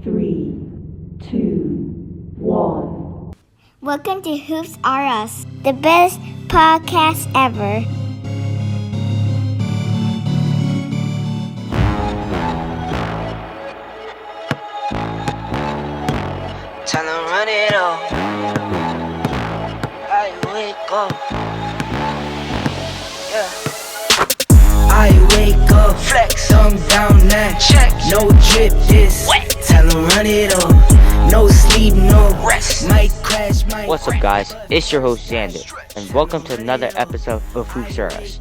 Three, two, one. Welcome to Hoops R Us, the best podcast ever. Time to run it all. I wake up. Yeah. I wake up. Flex. Thumb down now. Check. No drip this. Wet. Time to run it all. No sleep, no rest. Might crash, might. What's up, guys? It's your host Xander, and welcome to another episode of Hoops R Us.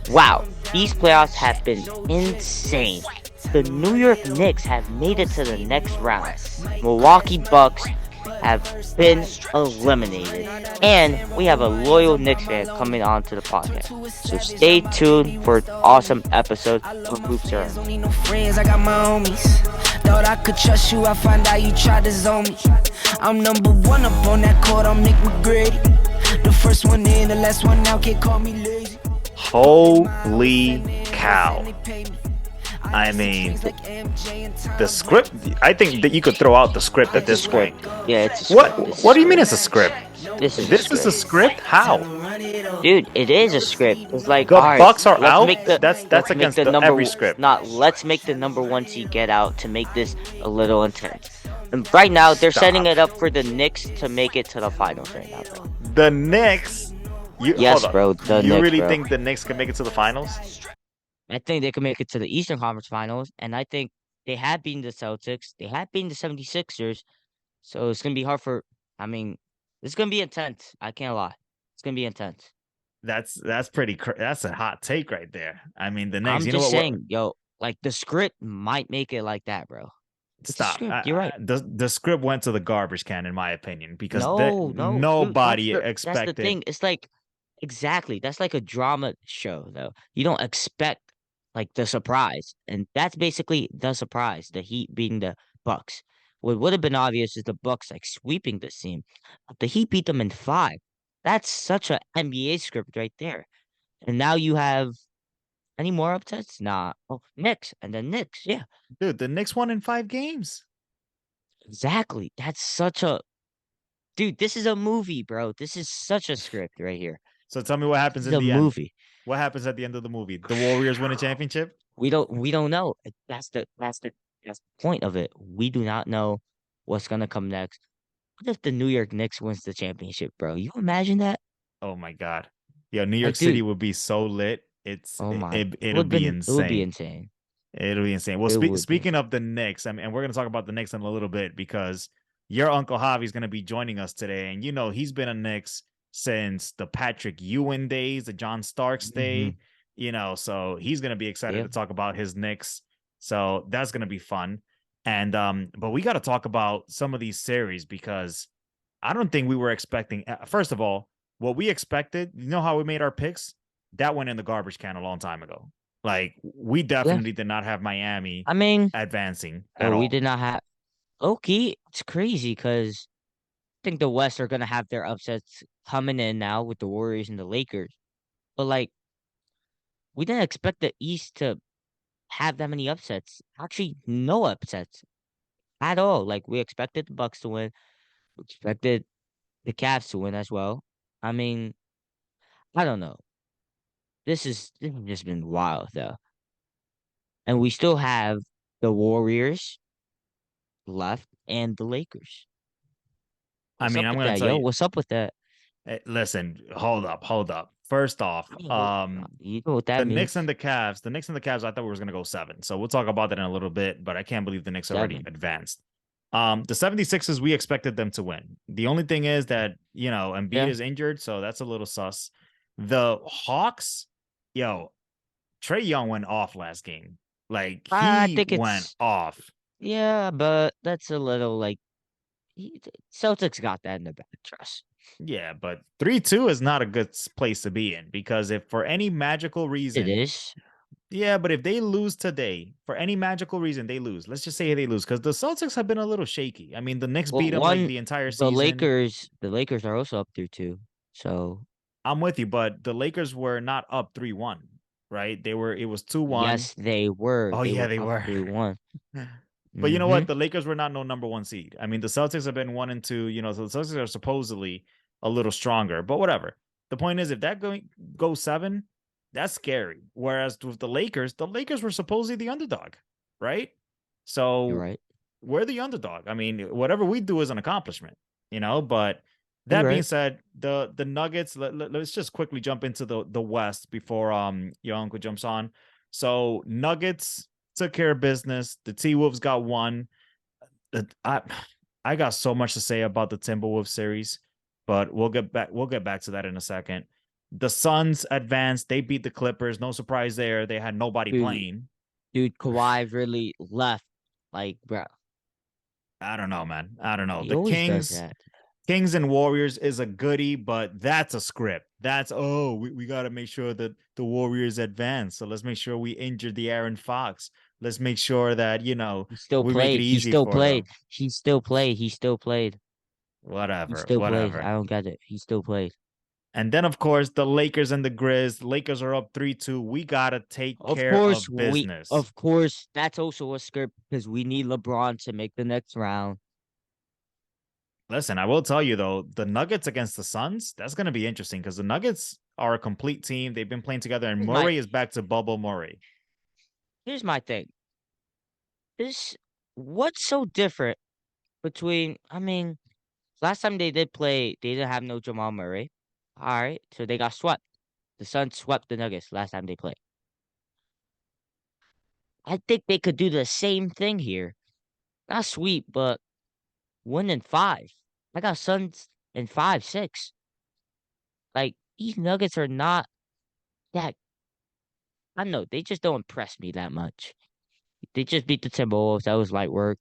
Wow, these playoffs have been insane. The New York Knicks have made it to the next round. Milwaukee Bucks have been eliminated. And we have a loyal Knicks fan coming on to the podcast. So stay tuned for an awesome episode of Hoops R Us. Don't need no friends, I got my homies. Thought I could trust you, I find out you tried to zone me. I'm number one up on that court, I'm Nick McGrady. The first one in, the last one out, can't call me lazy. Holy cow. I mean, the script, I think that you could throw out the script at this point. Yeah, it's a script. What do you mean it's a script? This is a script? How? Dude, it is a script. It's like, The all right, Bucks are let's out? make the- That's let's against make the every script. Let's make the number one seed get out to make this a little intense. And right now, they're Stop. setting it up for the Knicks to make it to the finals right now, bro. The Knicks? Yes, hold on. bro, the You Knicks, really bro. think the Knicks can make it to the finals? I think they can make it to the Eastern Conference Finals, and I think they have beaten the Celtics. They have beaten the 76ers, so it's going to be hard for, it's going to be intense. I can't lie. It's going to be intense. That's that's a hot take right there. I mean, the Knicks, I'm you know just what? saying, yo, like the script might make it like that, bro. It's a Stop. script, you're right. The script went to the garbage can, in my opinion, because No, dude, nobody That's expected. the thing. It's like, exactly. That's like a drama show, though. You don't expect like the surprise, and that's basically the surprise. The Heat beating the Bucks. What would have been obvious is the Bucks like sweeping this team, but the Heat beat them in 5. That's such a NBA script right there. And now you have any more upsets? Nah. Oh, Knicks and then Knicks. Yeah, Dude, the Knicks won in 5 games. exactly. That's such a dude. This is a movie, bro. This is such a script right here. So tell me what happens This in is the a end. movie. What happens at the end of the movie? The Warriors win a championship? We don't know. That's the point of it. We do not know what's gonna come next. What if the New York Knicks wins the championship, bro? You imagine that? Oh my god. Yo, New York Like, City dude. would be so lit. Oh my, It'll be It would be insane. insane. It'll be insane. Well, It would be. speaking of the Knicks, I mean, and we're gonna talk about the Knicks in a little bit because your Uncle Javi is gonna be joining us today, and you know he's been a Knicks since the Patrick Ewing days, the John Starks day. You know, so he's gonna be excited Yeah. to talk about his Knicks. So that's gonna be fun. And but we got to talk about some of these series because I don't think we were expecting. First of all, what we expected, you know how we made our picks? That went in the garbage can a long time ago. Like we definitely did not have Miami I mean, advancing at we all. did not have. Okay, it's crazy because I think the West are gonna have their upsets coming in now with the Warriors and the Lakers. But like, we didn't expect the East to have that many upsets. Actually, no upsets at all. Like we expected the Bucks to win. We expected the Cavs to win as well. I mean, I don't know. This has just been wild though. And we still have the Warriors left and the Lakers. I What's mean, up I'm with gonna that, tell yo? you. What's up with that? Listen, hold up. First off, You know what that the means? Knicks and the Cavs, I thought we was gonna go 7. So we'll talk about that in a little bit, but I can't believe the Knicks already 7. advanced. The 76ers, we expected them to win. The only thing is that, you know, Embiid Yeah. is injured, so that's a little sus. The Hawks, yo, Trae Young went off last game. Like I he think went it's off. yeah, but that's a little like Celtics got that in the bag. Trust. Yeah, but 3-2 is not a good place to be in because if for any magical It reason, is. yeah, but if they lose today, for any magical reason they lose, let's just say they lose because the Celtics have been a little shaky. I mean, the Knicks Well, beat them like the entire the season. Lakers are also up there too. So I'm with you, but the Lakers were not up 3-1, right? It was 2-1. yes, they were. Oh, They yeah, were they up were. 3-1. But you know what? Mm-hmm. The Lakers were not no number one seed. I mean, the Celtics have been 1 and 2. So the Celtics are supposedly a little stronger. But whatever. The point is, if that goes 7, that's scary. Whereas with the Lakers were supposedly the underdog, right? You're So right. we're the underdog. I mean, whatever we do is an accomplishment, But You're that being right. said, the Nuggets. Let's just quickly jump into the West before your uncle jumps on. So Nuggets took care of business. The T Wolves got one. I I got so much to say about the Timberwolves series, but We'll get back to that in a second. The Suns advanced. They beat the Clippers. No surprise there. They had nobody Dude, playing. Kawhi really left. Like, bro, I don't know, man. I don't know. he The always does Kings that. Kings and Warriors is a goodie, but that's a script. That's we got to make sure that the Warriors advance. So let's make sure we injure the Aaron Fox. Let's make sure that, He still we make it played. He easy still for played. them. He still played. He still played. He Whatever, still played. I whatever. don't get it. He still played. And then of course the Lakers and the Grizz. Lakers are up 3-2. We got to take Of care course, of business. of course, that's also a script because we need LeBron to make the next round. Listen, I will tell you though, the Nuggets against the Suns, that's going to be interesting because the Nuggets are a complete team. They've been playing together and Here's my Murray is back to bubble Murray. here's my thing. This what's so different between I mean, last time they did play, they didn't have no Jamal Murray. All right, so they got swept. The Suns swept the Nuggets last time they played. I think they could do the same thing here. Not sweep, but 1-5. I got Suns in 5-6. Like these Nuggets are not that. I don't know. They just don't impress me that much. They just beat the Timberwolves. That was light work.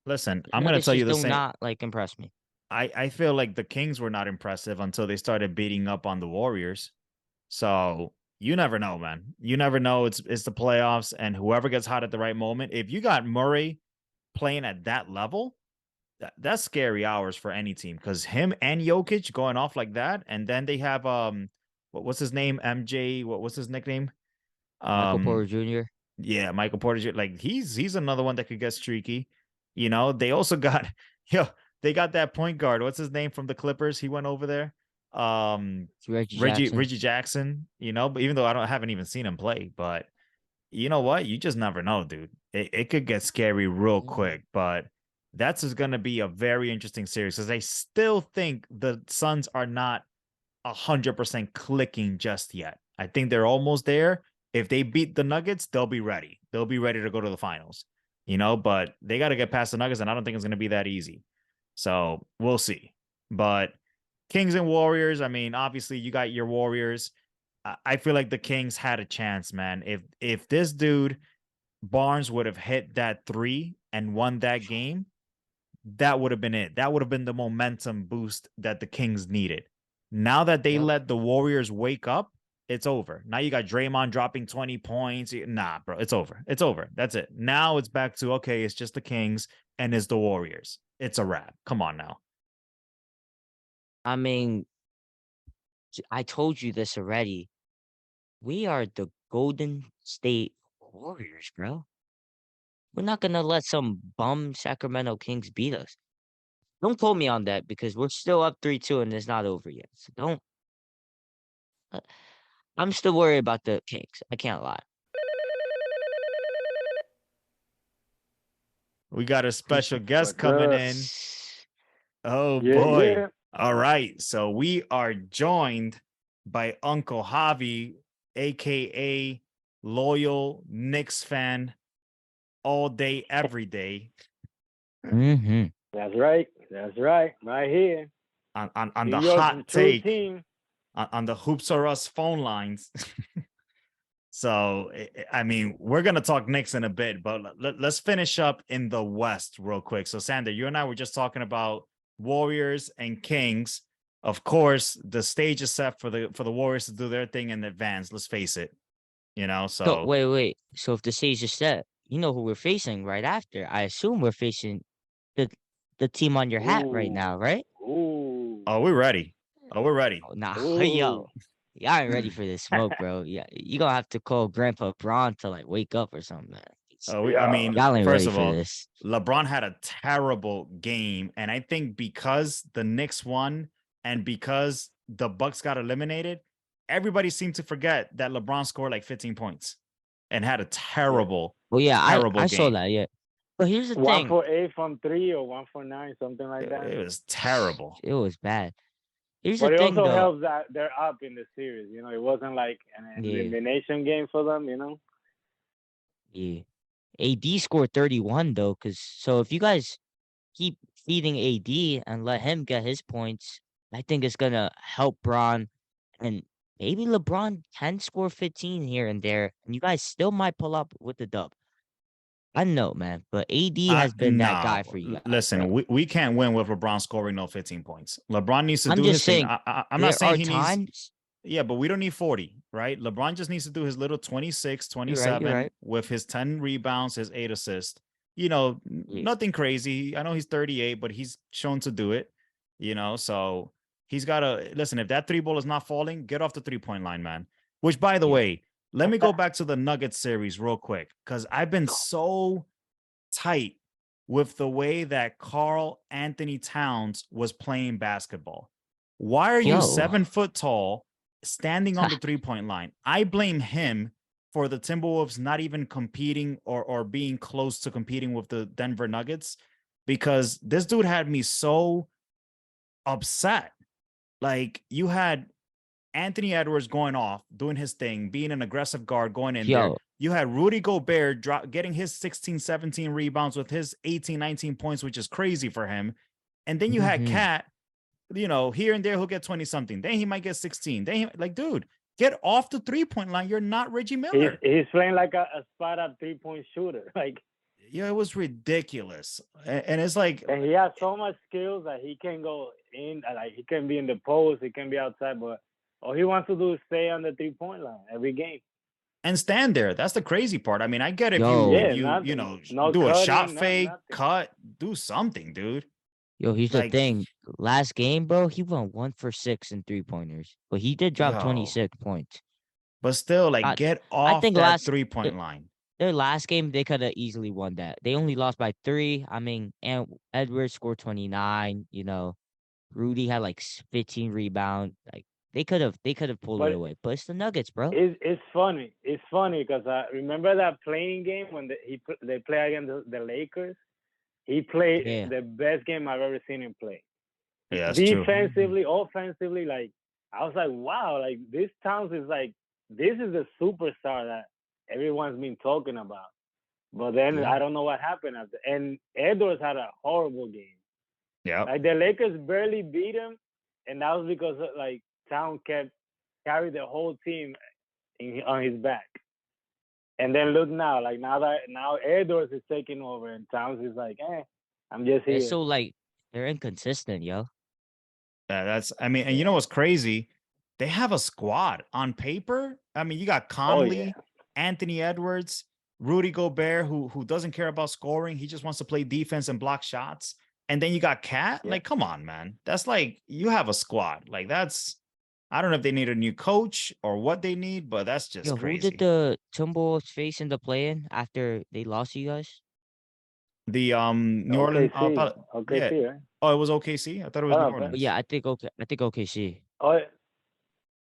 Listen, The I'm going to Nuggets tell you just the do same. not like impress me. I feel like the Kings were not impressive until they started beating up on the Warriors. So you never know, man. You never know. It's the playoffs, and whoever gets hot at the right moment. If you got Murray playing at that level, that's scary hours for any team because him and Jokic going off like that, and then they have what's his name? MJ. What's his nickname? Michael Um, Porter Jr. yeah, Michael Porter Jr. Like he's another one that could get streaky. They also got yo, they got that point guard. What's his name from the Clippers? He went over there. Reggie Jackson. Reggie Jackson, but even though I haven't even seen him play, but you know what? You just never know, dude. It could get scary real Mm. quick, but that's just gonna be a very interesting series because I still think the Suns are not 100% clicking just yet. I think they're almost there. If they beat the Nuggets, they'll be ready. They'll be ready to go to the finals, but they got to get past the Nuggets, and I don't think it's going to be that easy. So we'll see. But Kings and Warriors, I mean, obviously you got your Warriors. I feel like the Kings had a chance, man. If this dude Barnes would have hit that 3 and won that game, that would have been it. That would have been the momentum boost that the Kings needed. Now that they Yep. let the Warriors wake up, it's over. Now you got Draymond dropping 20 points. Nah, bro, it's over. It's over. That's it. Now it's back to, okay, it's just the Kings and it's the Warriors. It's a wrap. Come on now. I mean, I told you this already. We are the Golden State Warriors, bro. We're not gonna let some bum Sacramento Kings beat us. Don't quote me on that because we're still up 3-2 and it's not over yet. So don't. uh, I'm still worried about the Kings. I can't lie. We got a special guest What's coming up? in. Oh Yeah, boy. yeah. All right. So we are joined by Uncle Javi, aka loyal Knicks fan, all day, every day. Mm-hmm. That's right. That's right. Right here. On New the York's the hot true take team. on the Hoops R Us phone lines. So I mean, we're gonna talk Knicks in a bit, but let's finish up in the West real quick. So Sander, you and I were just talking about Warriors and Kings. Of course, the stage is set for the Warriors to do their thing in advance. Let's face it, So So wait. So if the stage is set, you know who we're facing right after. I assume we're facing the the team on your hat right now, Ooh. right? Ooh. oh, we're ready. Oh, we're ready. Oh, nah, Ooh. yo, y'all ain't ready for this smoke, bro. Yeah, you gonna have to call Grandpa Braun to like wake up or something, man. I mean, Y'all ain't first ready of for all, this. LeBron had a terrible game, and I think because the Knicks won and because the Bucks got eliminated, everybody seemed to forget that LeBron scored like 15 points and had a terrible, Well, yeah, terrible I saw game. that. Yeah, but here's the One thing. for 8 from 3 or 1 for 9, something like that. It was terrible. It was bad. Here's But the it thing, also though. helps that they're up in the series. You know, it wasn't like an Yeah, elimination game for them. You know. yeah. AD scored 31 though, because so if you guys keep feeding AD and let him get his points, I think it's gonna help Bron, and maybe LeBron can score 15 here and there, and you guys still might pull up with the dub. I know, man, but AD has been that guy No, for you guys, bro. listen, we can't win with LeBron scoring no 15 points. LeBron needs to I'm do just his thing. saying I'm not there saying are he needs, times. yeah, but we don't need 40, right? LeBron just needs to do his little 26, You're right. You're 27 right. with his 10 rebounds, his 8 assists. You know, Yeah, nothing crazy. I know he's 38, but he's shown to do it, so he's got to listen. If that three ball is not falling, get off the 3-point line, man. Which, by the yeah. way, let me go back to the Nuggets series real quick because I've been so tight with the way that Carl Anthony Towns was playing basketball. Why are you Yo, 7 foot tall, standing on the 3-point line? I blame him for the Timberwolves not even competing or being close to competing with the Denver Nuggets because this dude had me so upset. Like you had Anthony Edwards going off, doing his thing, being an aggressive guard, going in there. yo, You had Rudy Gobert getting his 16, 17 rebounds with his 18, 19 points, which is crazy for him. And then you had mhm. Cat, here and there, he'll get 20 something. Then he might get 16. Dude, get off the 3-point line. You're not Reggie Miller. He's playing like a spot up 3-point shooter. Like, Yeah, it was ridiculous. And it's like, and he has so much skills that he can go in, like he can be in the post, he can be outside, but all he wants to do is stay on the 3-point line every game. and stand there. That's the crazy part. I mean, I get if Yo. you nothing. No do a shot cutting, fake, nothing. cut, do something, dude. Yo, here's the Like, thing. Last game, bro, he went 1 for 6 in 3-pointers, but he did drop yo, 26 points. but still, like, I, get I off think that 3-point line. their last game they could have easily won that. They only lost by 3. I mean, and Edwards scored 29. Rudy had like 15 rebound. Like they could have pulled it But away. But it's the Nuggets, bro. it's funny. It's funny because I remember that playing game when they play against the Lakers. He played Yeah. the best game I've ever seen him play. Yeah, that's true. Defensively, offensively, like I was like, wow, like this Towns is like this is the superstar that everyone's been talking about. But then Yeah. I don't know what happened after. And Edwards had a horrible game. Yeah. Like the Lakers barely beat him, and that was because like Towns carried the whole team on his back. And then look now, like now Edwards is taking over, and Towns is like, I'm just here. It's so like they're inconsistent, yo. Yeah, and you know what's crazy? They have a squad on paper. I mean, you got Conley, Anthony Edwards, Rudy Gobert, who doesn't care about scoring. He just wants to play defense and block shots. And then you got Cat. Yeah. Like, come on, man. That's like you have a squad. Like I don't know if they need a new coach or what they need, but that's just Yo, crazy. who did the Timberwolves face in the play-in after they lost to you guys? The New Orleans. OKC, right? Oh, it was OKC. I thought it was New Oh, Orleans. But yeah, I think OKC. Oh,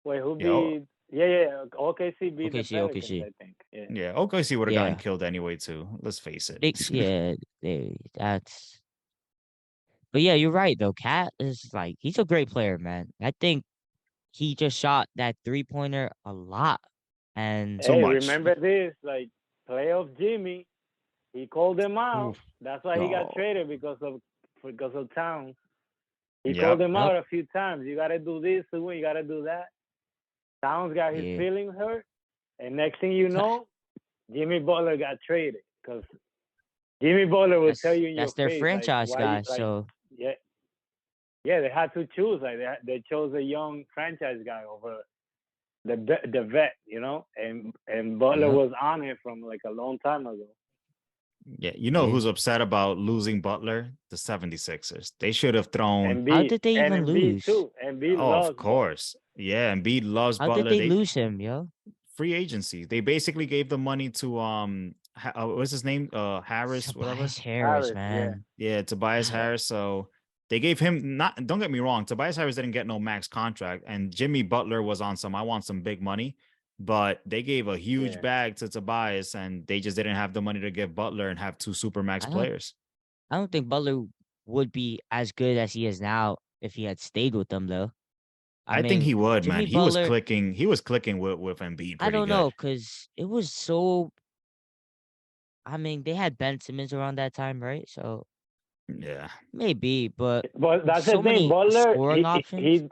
wait, who Yeah, beat? Yeah. OKC beat the OKC, Pelicans, OKC. I think. Yeah. Yeah, OKC would have Yeah. gotten killed anyway too. Let's face it. That's. But yeah, you're right though. Cat is like he's a great player, man. I think he just shot that 3-pointer a lot, and So Hey, much. remember this? Like playoff Jimmy, he called them out. Oof. That's why he got No. traded because of Towns. He Yep. called them out Yep. a few times. You gotta do this to win. You gotta do that. Towns got his Yeah. feelings hurt, and next thing you know, Jimmy Butler got traded because Jimmy Butler will tell you in your that's their face, franchise like, guy. like, So yeah, they had to choose. Like they chose a young franchise guy over the vet, and Butler Yep. was on it from like a long time ago. Yeah, you know Yeah. who's upset about losing Butler? The 76ers. They should have thrown. Embiid, How did they and even Embiid lose? too. Embiid Oh, loves of course. Yeah, Embiid loves How Butler. did they lose him, yo? Free agency. They basically gave the money to what's his name? Harris, whatever. Tobias Harris, Harris, yeah. man. Yeah, Tobias God, Harris. So they gave him not. Don't get me wrong. Tobias Harris didn't get no max contract, and Jimmy Butler was on some. I want some big money, but they gave a huge Yeah. bag to Tobias, and they just didn't have the money to give Butler and have two super max I don't players. I don't think Butler would be as good as he is now if he had stayed with them though. I I think mean, he would, man. Jimmy Butler, He was clicking with Embiid I pretty don't good. know, cause it was so. I mean, they had Ben Simmons around that time, right? So Yeah. maybe, but But with that's the so thing. many Butler, scoring options,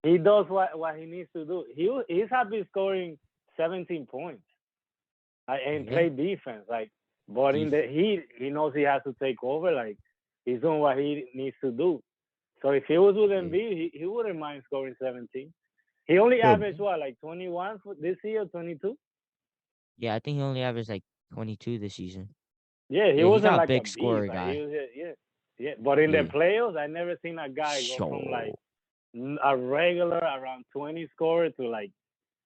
he does what he needs to do. He's happy scoring 17 points and yeah. play defense. Like, but in Def- the he knows he has to take over. Like, he's doing what he needs to do. So if he was with yeah. Embiid, he wouldn't mind scoring 17. He only Yo, averaged what, like 21 for this year, 22. Yeah, I think he only averaged like 22 this season. Yeah, he Yeah, he's wasn't not a like a big beast. scorer Like he guy. was, yeah. But in the Yeah. playoffs, I never seen a guy go from like Sure. a regular around 20 scorer to like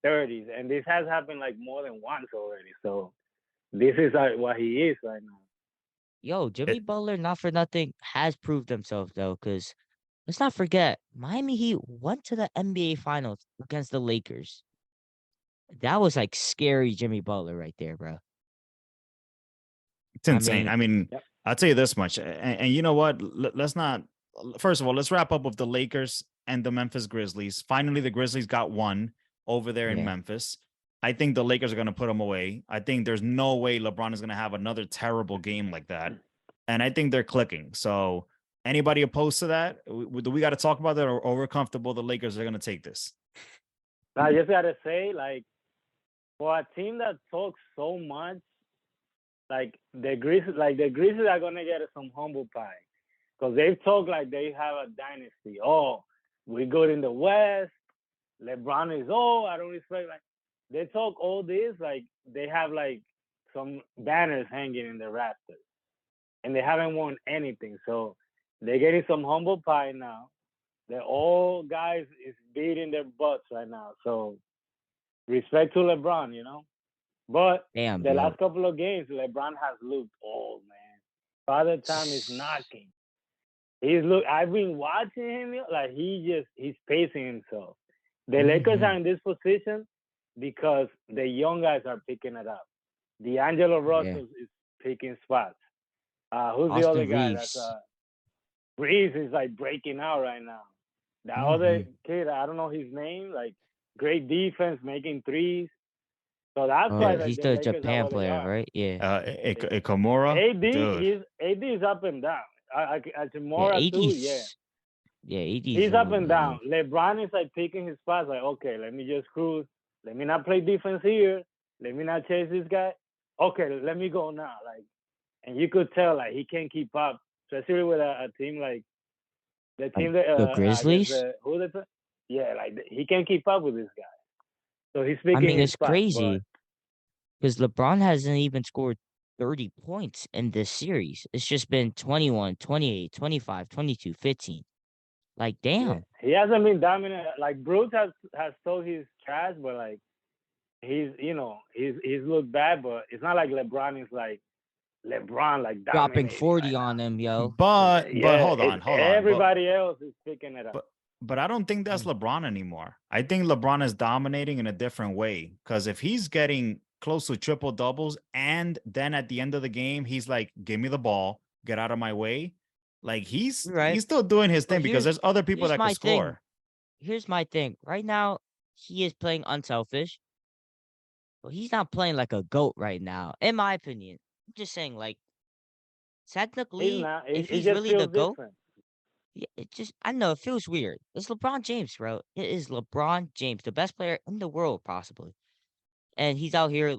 30s, and this has happened like more than once already. So this is what he is right now. Yo, Jimmy it, Butler, not for nothing, has proved himself though, because let's not forget, Miami Heat went to the NBA Finals against the Lakers. That was like scary Jimmy Butler right there, bro. it's I insane. mean, I mean, Yep. I'll tell you this much, and you know what? Let's not. First of all, let's wrap up with the Lakers and the Memphis Grizzlies. Finally, the Grizzlies got one over there in yeah. Memphis. I think the Lakers are going to put them away. I think there's no way LeBron is going to have another terrible game like that, and I think they're clicking. So, anybody opposed to that? Do we got to talk about that, or we're comfortable the Lakers are going to take this? I just gotta say, like, for a team that talks so much, the Grizzlies are gonna get some humble pie because they've talked like they have a dynasty. Oh, we're good in the West. LeBron is I don't respect like they talk all this like they have like some banners hanging in the rafters and they haven't won anything. So they're getting some humble pie now. They're all guys is beating their butts right now. So respect to LeBron, you know. But Damn, the yo. last couple of games, LeBron has looked old, man. Father time is knocking. I've been watching him like he's pacing himself. The Lakers are Mhm. in this position because the young guys are picking it up. D'Angelo Yeah. Russell is picking spots. Who's the other Austin guy? That's Reeves. Reeves is like breaking out right now. The other Mhm. kid, I don't know his name, like great defense, making threes. So that's why like He's the the Lakers are Japan where they player, are. right? Yeah. Ikamura, dude. AD is up and down. Yeah, Tomorrow too, yeah. 80s. Yeah, 80s He's a up little and bit. Yeah. down. LeBron is like picking his spots. Like, okay, let me just cruise. Let me not play defense here. Let me not chase this guy. Okay, let me go now. Like, and you could tell like he can't keep up, especially with a team like the Like team that the against Grizzlies. who they play. Yeah, like he can't keep up with this guy. So he's I picking mean, his it's spots. But crazy because LeBron hasn't even scored 30 points in this series. It's just been 21, 28, 25, 22, 15. Like, yeah, damn. he hasn't been dominant. Like Bruce has told his trash, but like he's looked bad. But it's not like LeBron is like LeBron like Dropping dominating 40 right on now. them, yo. But Yeah, hold on, hold on. everybody else is picking it up. But I don't think that's Mm. LeBron anymore. I think LeBron is dominating in a different way. Because if he's getting close to triple doubles, and then at the end of the game, he's like, "Give me the ball, get out of my way." Like You're he's right. still doing his But thing because there's other people here's that could my thing. score. Here's my thing. Right now, he is playing unselfish, but he's not playing like a GOAT right now, in my opinion. I'm just saying, like, He's technically, not. if It he's just really the feels GOAT, different. yeah, it just I know it feels weird. It's LeBron James, bro. It is LeBron James, the best player in the world, possibly. And he's out here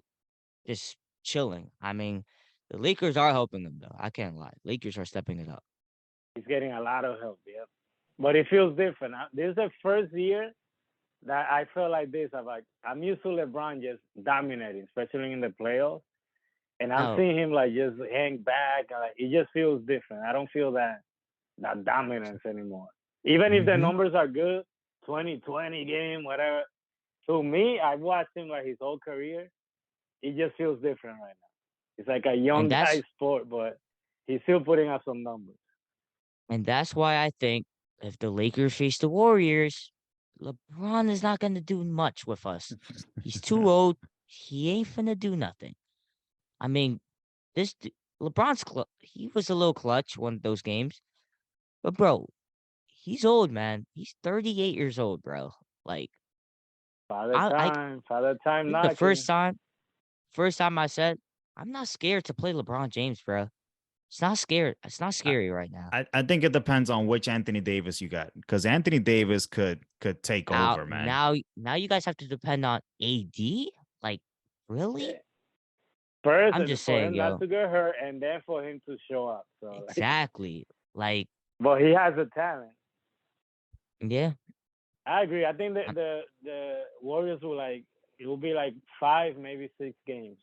just chilling. I mean, the Lakers are helping them though. I can't lie. Lakers are stepping it up. He's getting a lot of help. Yep. But it feels different. This is the first year that I felt like this. I'm used to LeBron just dominating, especially in the playoffs. And I'm Oh, seeing him like just hang back. Like, it just feels different. I don't feel that dominance anymore. Even if the mm-hmm. numbers are good, 2020 game, whatever. To me, I've watched him like his whole career. It just feels different right now. It's like a young that's guy sport, but he's still putting up some numbers. and that's why I think if the Lakers face the Warriors, LeBron is not gonna do much with us. He's too old. He ain't finna do nothing. I mean, LeBron's he was a little clutch one of those games, but bro, he's old, man. He's 38 years old, bro. Like I Father time think the knocking. first time I said I'm not scared to play LeBron James, bro. It's not scared. It's not I, scary right now. I think it depends on which Anthony Davis you got, because Anthony Davis could take Now, over, man. now you guys have to depend on AD. Like, really? First, I'm and just for saying, him not yo. to get hurt, and then for him to show up. So, like, Exactly. Like, but he has the talent. yeah. I agree. I think I'm- the Warriors will it will be like 5, maybe 6 games,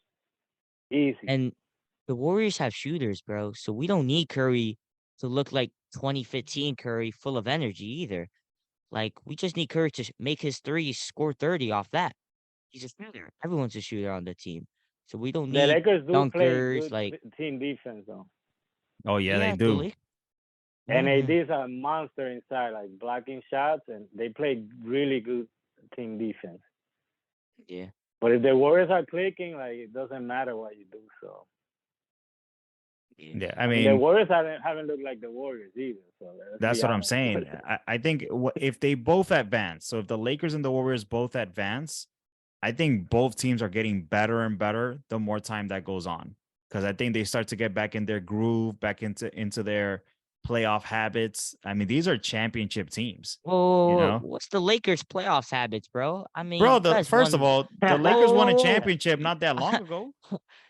easy. And the Warriors have shooters, bro. So we don't need Curry to look like 2015 Curry, full of energy either. Like, we just need Curry to make his threes, score 30 off that. He's a shooter. Everyone's a shooter on the team. So we don't The need Lakers do play dunkers. good Like, team defense though, Oh yeah, they yeah, the do. league. and Mm-hmm. AD is a monster inside, like blocking shots, and they play really good team defense. Yeah. But if the Warriors are clicking, like it doesn't matter what you do. So Yeah, I the mean, Warriors haven't looked like the Warriors either. So let's that's be what I'm honest. saying. I think if they both advance, so if the Lakers and the Warriors both advance, I think both teams are getting better and better the more time that goes on, because I think they start to get back in their groove, back into their playoff habits. I mean, these are championship teams, you Well, know. what's the Lakers' playoffs habits, bro? I mean, Bro, you guys first of won. all, the Whoa, Lakers won a whoa, whoa! championship not that long ago.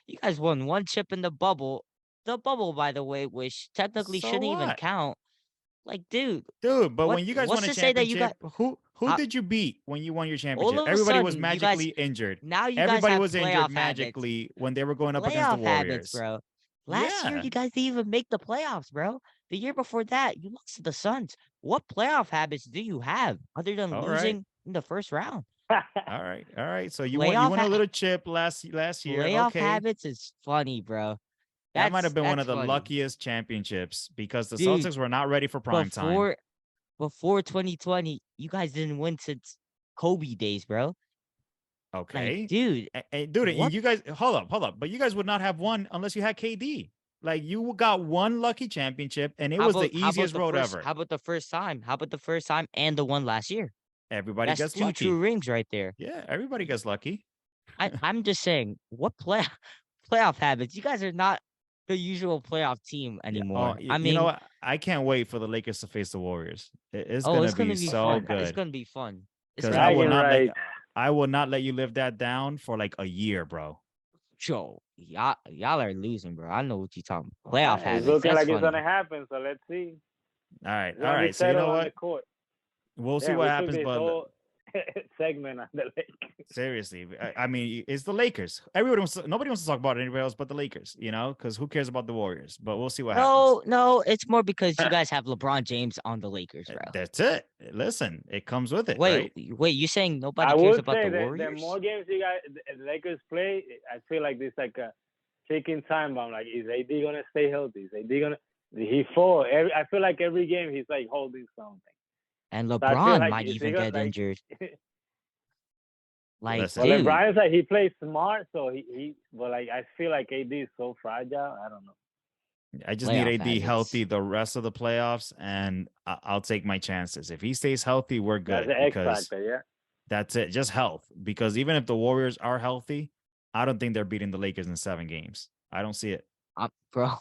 You guys won one chip in the bubble. The bubble, by the way, which technically So shouldn't even what? count. Like, dude, Dude, but when you guys what's won a to say that you got championship, who uh, did you beat when you won your all championship? of a Everybody was sudden magically injured. now you guys Everybody have was injured playoff habits. magically when they were going up against the Playoff habits, Warriors. bro. Last year, Yeah. you guys didn't even make the playoffs, bro. The year before that, you lost to the Suns. What playoff habits do you have other than All right. losing in the first round? All right. All right. So you Playoff won a little chip last year. playoff Okay. habits is funny, bro. That might have been one That's of the funny, luckiest championships because the dude. Celtics were not ready for prime time. Before 2020, you guys didn't win since Kobe days, bro. Like, Okay. dude, Dude, what? you guys hold up. But you guys would not have won unless you had KD. Like, you got one lucky championship and it was the easiest road ever. How about the first time? How about the first time and the one last year? Everybody That's gets two lucky. true rings right there. Yeah, everybody gets lucky. I'm just saying, what playoff habits? You guys are not the usual playoff team anymore. I you mean, know what? I can't wait for the Lakers to face the Warriors. It's oh, gonna it's gonna be be so fun. It's good. gonna be fun. It's Because gonna be Bragging fun. right. I will not let you live that down for like a year, bro. Joe, y'all are losing, bro. I know what you're talking about. Playoff It's habits. looking That's like it's funny. gonna happen. So let's see. All right, It's all gonna be right. So you know settled on the what? court. We'll see Yeah, what we happens. took this But whole segment on the Lakers. seriously, I mean, it's the Lakers. Nobody wants to talk about anybody else but the Lakers, you know, because who cares about the Warriors? But we'll see what happens. No, it's more because you guys have LeBron James on the Lakers, bro. That's it. Listen, it comes with it, Wait, right? wait, you saying nobody I cares would about say the that Warriors? the more games the Lakers play, I feel like there's like a ticking time bomb. Like, is AD gonna stay healthy? Is AD gonna? He fall? I feel like every game he's like holding something. And So I feel LeBron like might is he even gonna, get like, injured. Like, Listen. well, dude, LeBron is like he plays smart, so but like I feel like AD is so fragile. I don't know. I just need playoff AD habits. healthy the rest of the playoffs, and I'll take my chances. If he stays healthy, we're good. That's the X Because factor, yeah. that's it. Just health. Because even if the Warriors are healthy, I don't think they're beating the Lakers in 7 games. I don't see it. Bro,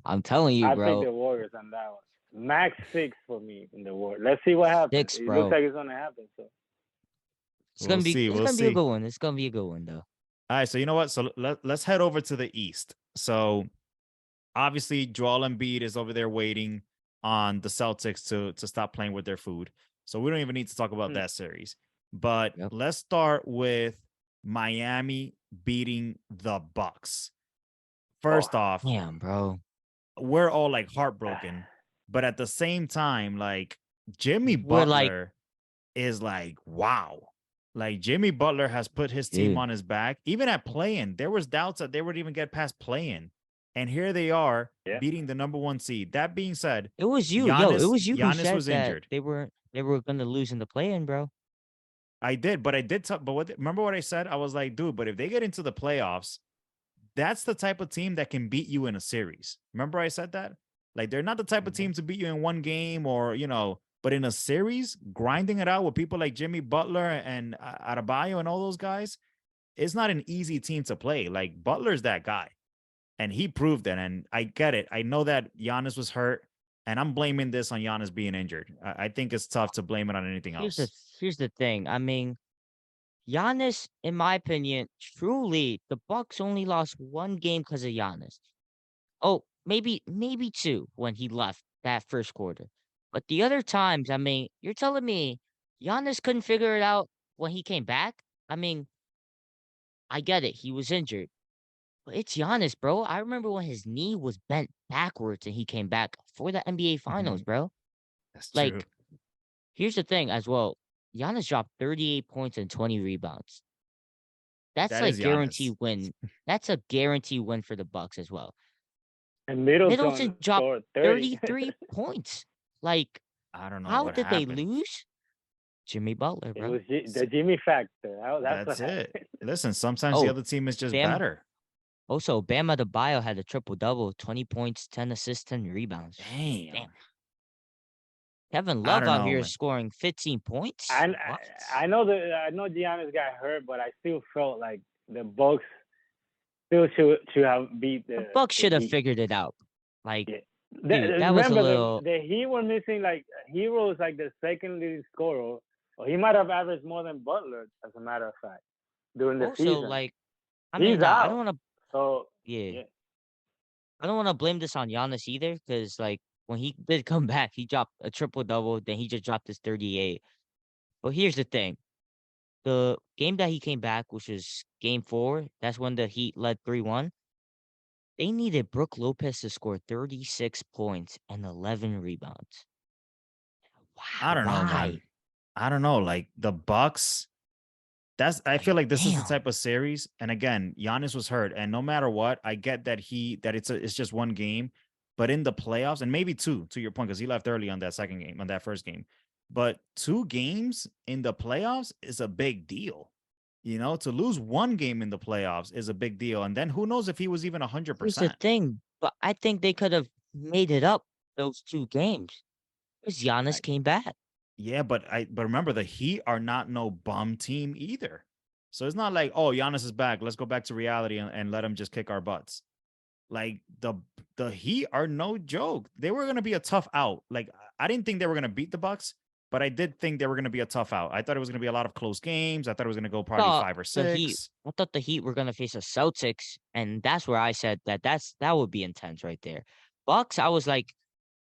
I'm telling you, I bro. pick the Warriors on that one. Max 6 for me in the Warriors. Let's see what happens. 6, It bro. looks like it's gonna happen. So It's gonna be see. it's We'll gonna be a see. good one. It's gonna be a good one though. All right. So you know what? So let's head over to the East. So obviously, Joel Embiid is over there waiting on the Celtics to stop playing with their food. So we don't even need to talk about that series. But Yep. let's start with Miami beating the Bucks. First off, Damn, bro. we're all like heartbroken, but at the same time, like Jimmy We're like- Butler is like, wow. Like Jimmy Butler has put his team Dude, on his back. Even at play-in, there was doubts that they would even get past play-in. And here they are Yeah. beating the number 1 seed. That being said, it was you. Yo, it was you who Giannis said was that injured. they were gonna lose in the play-in, bro. I did, but remember what I said? I was like, dude, but if they get into the playoffs, that's the type of team that can beat you in a series. Remember I said that? Like they're not the type of Mhm. team to beat you in one game or, but in a series, grinding it out with people like Jimmy Butler and Adebayo and all those guys, it's not an easy team to play. Like Butler's that guy. And he proved it. And I get it. I know that Giannis was hurt, and I'm blaming this on Giannis being injured. I think it's tough to blame it on anything Here's the else. here's the thing. I mean, Giannis, in my opinion, truly, the Bucks only lost one game because of Giannis. Oh, maybe two when he left that first quarter. But the other times, I mean, you're telling me Giannis couldn't figure it out when he came back? I mean, I get it. He was injured. But it's Giannis, bro. I remember when his knee was bent backwards and he came back for the NBA Finals, bro. That's true. Like, here's the thing as well. Giannis dropped 38 points and 20 rebounds. That's That like is guarantee Giannis. win. That's a guarantee win for the Bucks as well. And Middleton Middleton dropped scored 30. 33 points. Like, I don't know how what did they happened. lose? Jimmy Butler, It bro. was the Jimmy factor. That's That's what it. happened. Listen, sometimes the Oh, other team is just Bam. better. Also, Bam Adebayo had a triple double, 20 points, 10 assists, 10 rebounds. Damn. Damn. Kevin I Love don't out know, here man. scoring 15 points. And What? I know Giannis got hurt, but I still felt like the Bucks still should have beat The the Bucks should have Heat. figured it out. Like, Yeah. dude, that was a Remember little. the Heat were missing like Hero is like the second leading scorer. Or he might have averaged more than Butler, as a matter of fact, during the Also, season. like, I He's mean, nah, I don't out. want to. So Yeah, yeah. I don't want to blame this on Giannis either, because like when he did come back, he dropped a triple double. Then he just dropped his 38. But here's the thing: the game that he came back, which was Game 4, that's when the Heat led 3-1. They needed Brook Lopez to score 36 points and 11 rebounds. I don't know, man. Why? I don't know. Like the Bucks, I feel Like, like this is the damn. type of series. And again, Giannis was hurt. And no matter what, I get that it's just one game, but in the playoffs, and maybe two, to your point, because he left early on that first game. But 2 games in the playoffs is a big deal. To lose one game in the playoffs is a big deal. And then who knows if he was even Here's the 100%. thing, but I think they could have made it up those 2 games because Giannis came back. Yeah, but remember the Heat are not no bum team either. So it's not like, oh, Giannis is back. Let's go back to reality and let him just kick our butts. Like the Heat are no joke. They were gonna be a tough out. Like I didn't think they were gonna beat the Bucks, but I did think they were gonna be a tough out. I thought it was gonna be a lot of close games. I thought it was gonna go probably Thought 5 or the Heat. 6. I thought the Heat were gonna face the Celtics, and that's where I said that would be intense right there. Bucks, I was like,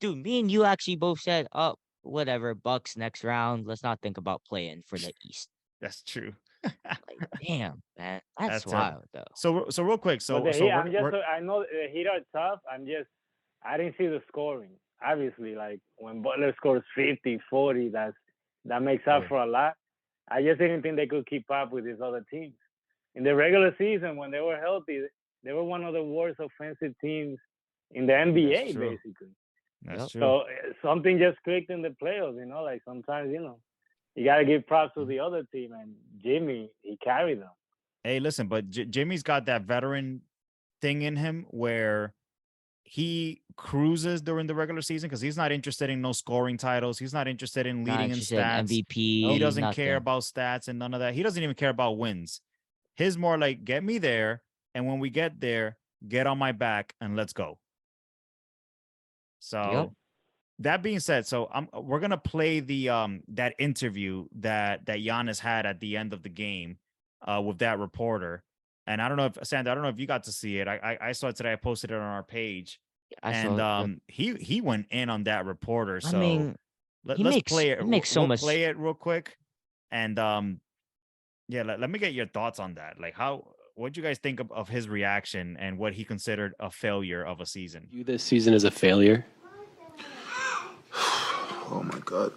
dude, me and you actually both said, oh, whatever, Bucks next round. Let's not think about playing for the East. That's true. Like, damn, man, that's That's terrible. wild though. So real quick, But so the Heat, we're I know the Heat are tough. I didn't see the scoring. Obviously, like when Butler scores 50, 40, that makes up Yeah. for a lot. I just didn't think they could keep up with these other teams. In the regular season, when they were healthy, they were one of the worst offensive teams in the NBA, That's true. basically. That's Yep. true. So something just clicked in the playoffs, like sometimes, you got to give props to the other team. And Jimmy, he carried them. Hey, listen, but Jimmy's got that veteran thing in him where he cruises during the regular season because he's not interested in no scoring titles. He's not interested in Not leading in interested in stats. MVP. He doesn't care nothing. about stats and none of that. He doesn't even care about wins. His more like, get me there. And when we get there, get on my back and let's go. So Yep. that being said, we're gonna play the that interview that Giannis had at the end of the game with that reporter. And I don't know if Sandra, I don't know if you got to see it. I saw it today. I posted it on our page. I saw it. He went in on that reporter. I So mean, let's play it. It makes so We'll much. play it real quick. And yeah, let me get your thoughts on that. Like what do you guys think of his reaction and what he considered a failure of a season? You this season as a failure? Oh my God.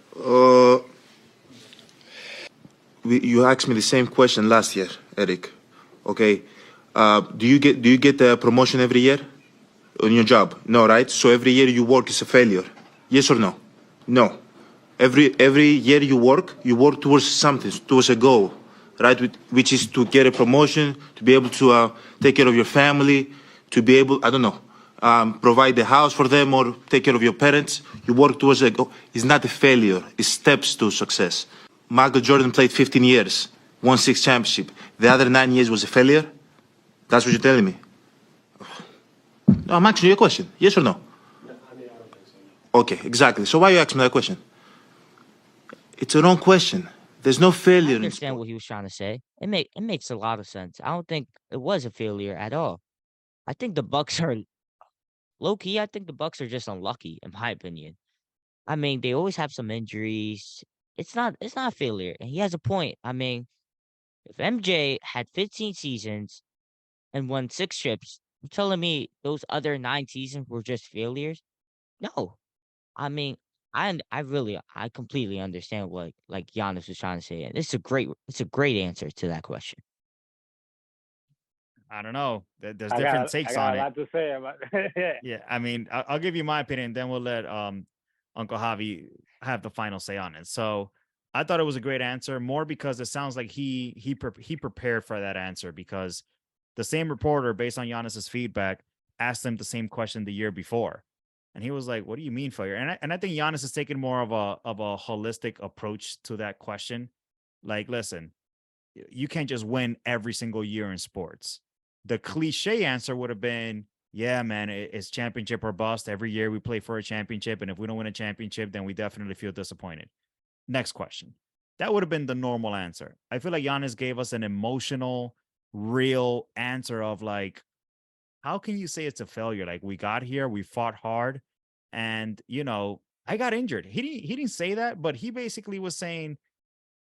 you asked me the same question last year, Eric. Okay, do you get the promotion every year on your job? No, right? So every year you work is a failure. Yes or no? No. Every year you work towards something, towards a goal, right? Which is to get a promotion, to be able to take care of your family, to be able, I don't know, provide the house for them or take care of your parents. You work towards a goal. It's not a failure. It's steps to success. Michael Jordan played 15 years, won 6 championships. The other 9 years was a failure. That's what you're telling me. No, I'm asking you a question. Yes or no? Okay, exactly. So why you asking me that question? It's a wrong question. There's no I failure in understand sport. what he was trying to say. It makes a lot of sense. I don't think it was a failure at all. I think the Bucks are low key. I think the Bucks are just unlucky, in my opinion. I mean, they always have some injuries. It's not a failure, and he has a point. I mean, if MJ had 15 seasons and won 6 chips, you're telling me those other 9 seasons were just failures? No. I mean, I completely understand what like Giannis was trying to say. And it's a great answer to that question. I don't know. There's I different got I takes got on a it. lot to say about. Yeah. Yeah, I mean, I'll give you my opinion, then we'll let Uncle Javi have the final say on it. So I thought it was a great answer, more because it sounds like he prepared for that answer, because the same reporter, based on Giannis's feedback, asked him the same question the year before, and he was like, "What do you mean failure?" And I think Giannis is taking more of a holistic approach to that question. Like, listen, you can't just win every single year in sports. The cliche answer would have been, yeah, man, it's championship or bust. Every year we play for a championship. And if we don't win a championship, then we definitely feel disappointed. Next question. That would have been the normal answer. I feel like Giannis gave us an emotional, real answer of like, how can you say it's a failure? Like, we got here, we fought hard, and I got injured. He didn't say that, but he basically was saying,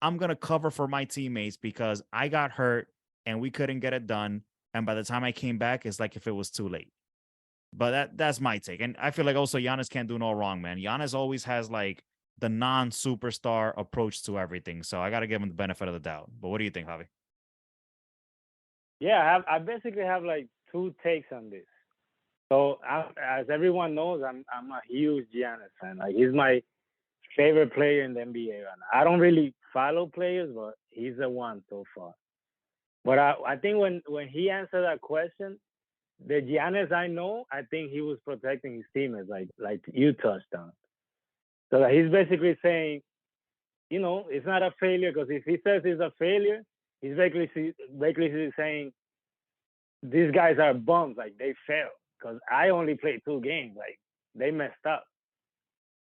I'm going to cover for my teammates because I got hurt and we couldn't get it done. And by the time I came back, it's like if it was too late. But that's my take. And I feel like also Giannis can't do no wrong, man. Giannis always has like the non-superstar approach to everything. So I got to give him the benefit of the doubt. But what do you think, Javi? Yeah, I basically have like two takes on this. So as everyone knows, I'm a huge Giannis fan. Like he's my favorite player in the NBA right now. I don't really follow players, but he's the one so far. But I think when he answered that question, the Giannis I know, I think he was protecting his teammates, like you touched on. So that he's basically saying, it's not a failure because if he says it's a failure, he's basically saying these guys are bums, like they failed because I only played 2 games, like they messed up.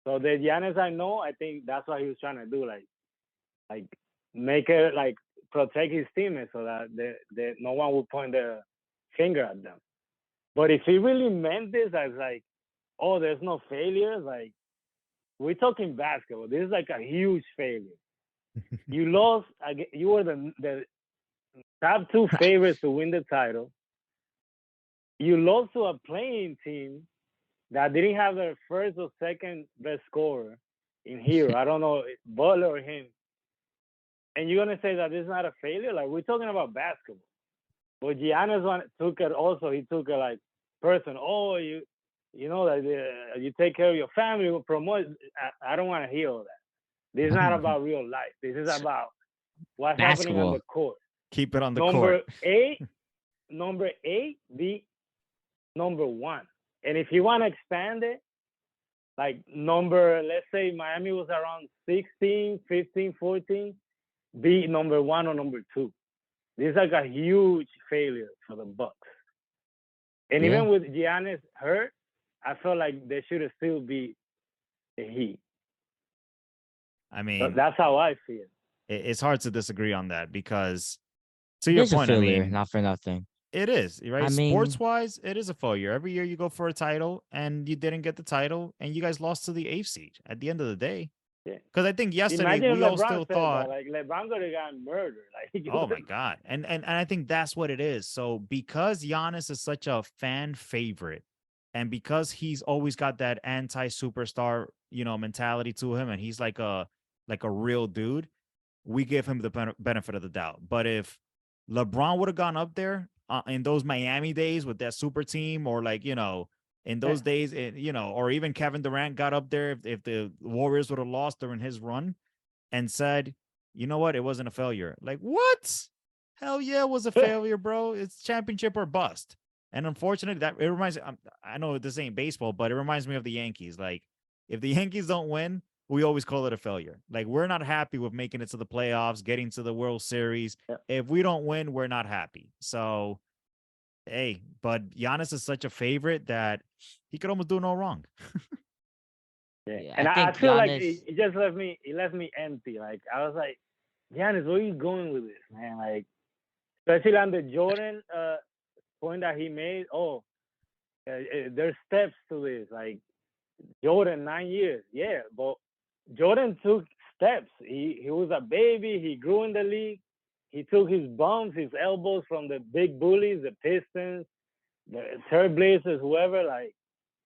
So the Giannis I know, I think that's what he was trying to do, like make it like protect his teammates so that no one will point the finger at them. But if he really meant this as like, oh, there's no failures, like we're talking basketball. This is like a huge failure. You lost. You were the top 2 favorites to win the title. You lost to a playing team that didn't have their first or second best scorer in Hero. I don't know, Butler or him. And you're gonna say that this is not a failure? Like we're talking about basketball. But Giannis took it also. He took it like person. Oh, you know that you take care of your family, you promote. I don't want to hear all that. This is not about real life. This is about what's happening on the Basketball. court. Keep it on the Number court. 8, be number 1. And if you want to expand it, like let's say Miami was around 16, 15, 14, be number 1 or number 2. This is like a huge failure for the Bucks. And Yeah. even with Giannis hurt, I felt like they should have still be the Heat. I So mean, that's how I feel. it's hard to disagree on that because, to It your is a point, I failure, mean, not for nothing. it is, right? I Sports mean, wise, it is a failure. Every year you go for a title and you didn't get the title and you guys lost to the eighth seed at the end of the day. Yeah. Because I think yesterday Imagine if we all LeBron still said that. thought, Like LeBron could have gotten murdered. Like oh my God. And I think that's what it is. So because Giannis is such a fan favorite, and because he's always got that anti-superstar, mentality to him, and he's like a real dude, we give him the benefit of the doubt. But if LeBron would have gone up there in those Miami days with that super team, or like, in those days, or even Kevin Durant got up there if the Warriors would have lost during his run and said, you know what, it wasn't a failure. Like, what? Hell yeah, it was a failure, bro. It's championship or bust. And unfortunately, that it reminds. I know this ain't baseball, but it reminds me of the Yankees. Like, if the Yankees don't win, we always call it a failure. Like, we're not happy with making it to the playoffs, getting to the World Series. Yeah. If we don't win, we're not happy. So, hey, but Giannis is such a favorite that he could almost do no wrong. Yeah, And I I think feel like Giannis. it just left me empty. Like I was like, Giannis, where are you going with this, man? Like, especially on the Jordan point that he made. Oh, there's steps to this. Like Jordan, 9 years, yeah, but Jordan took steps. He was a baby. He grew in the league. He took his bumps, his elbows from the big bullies, the Pistons, the Trailblazers, whoever. Like,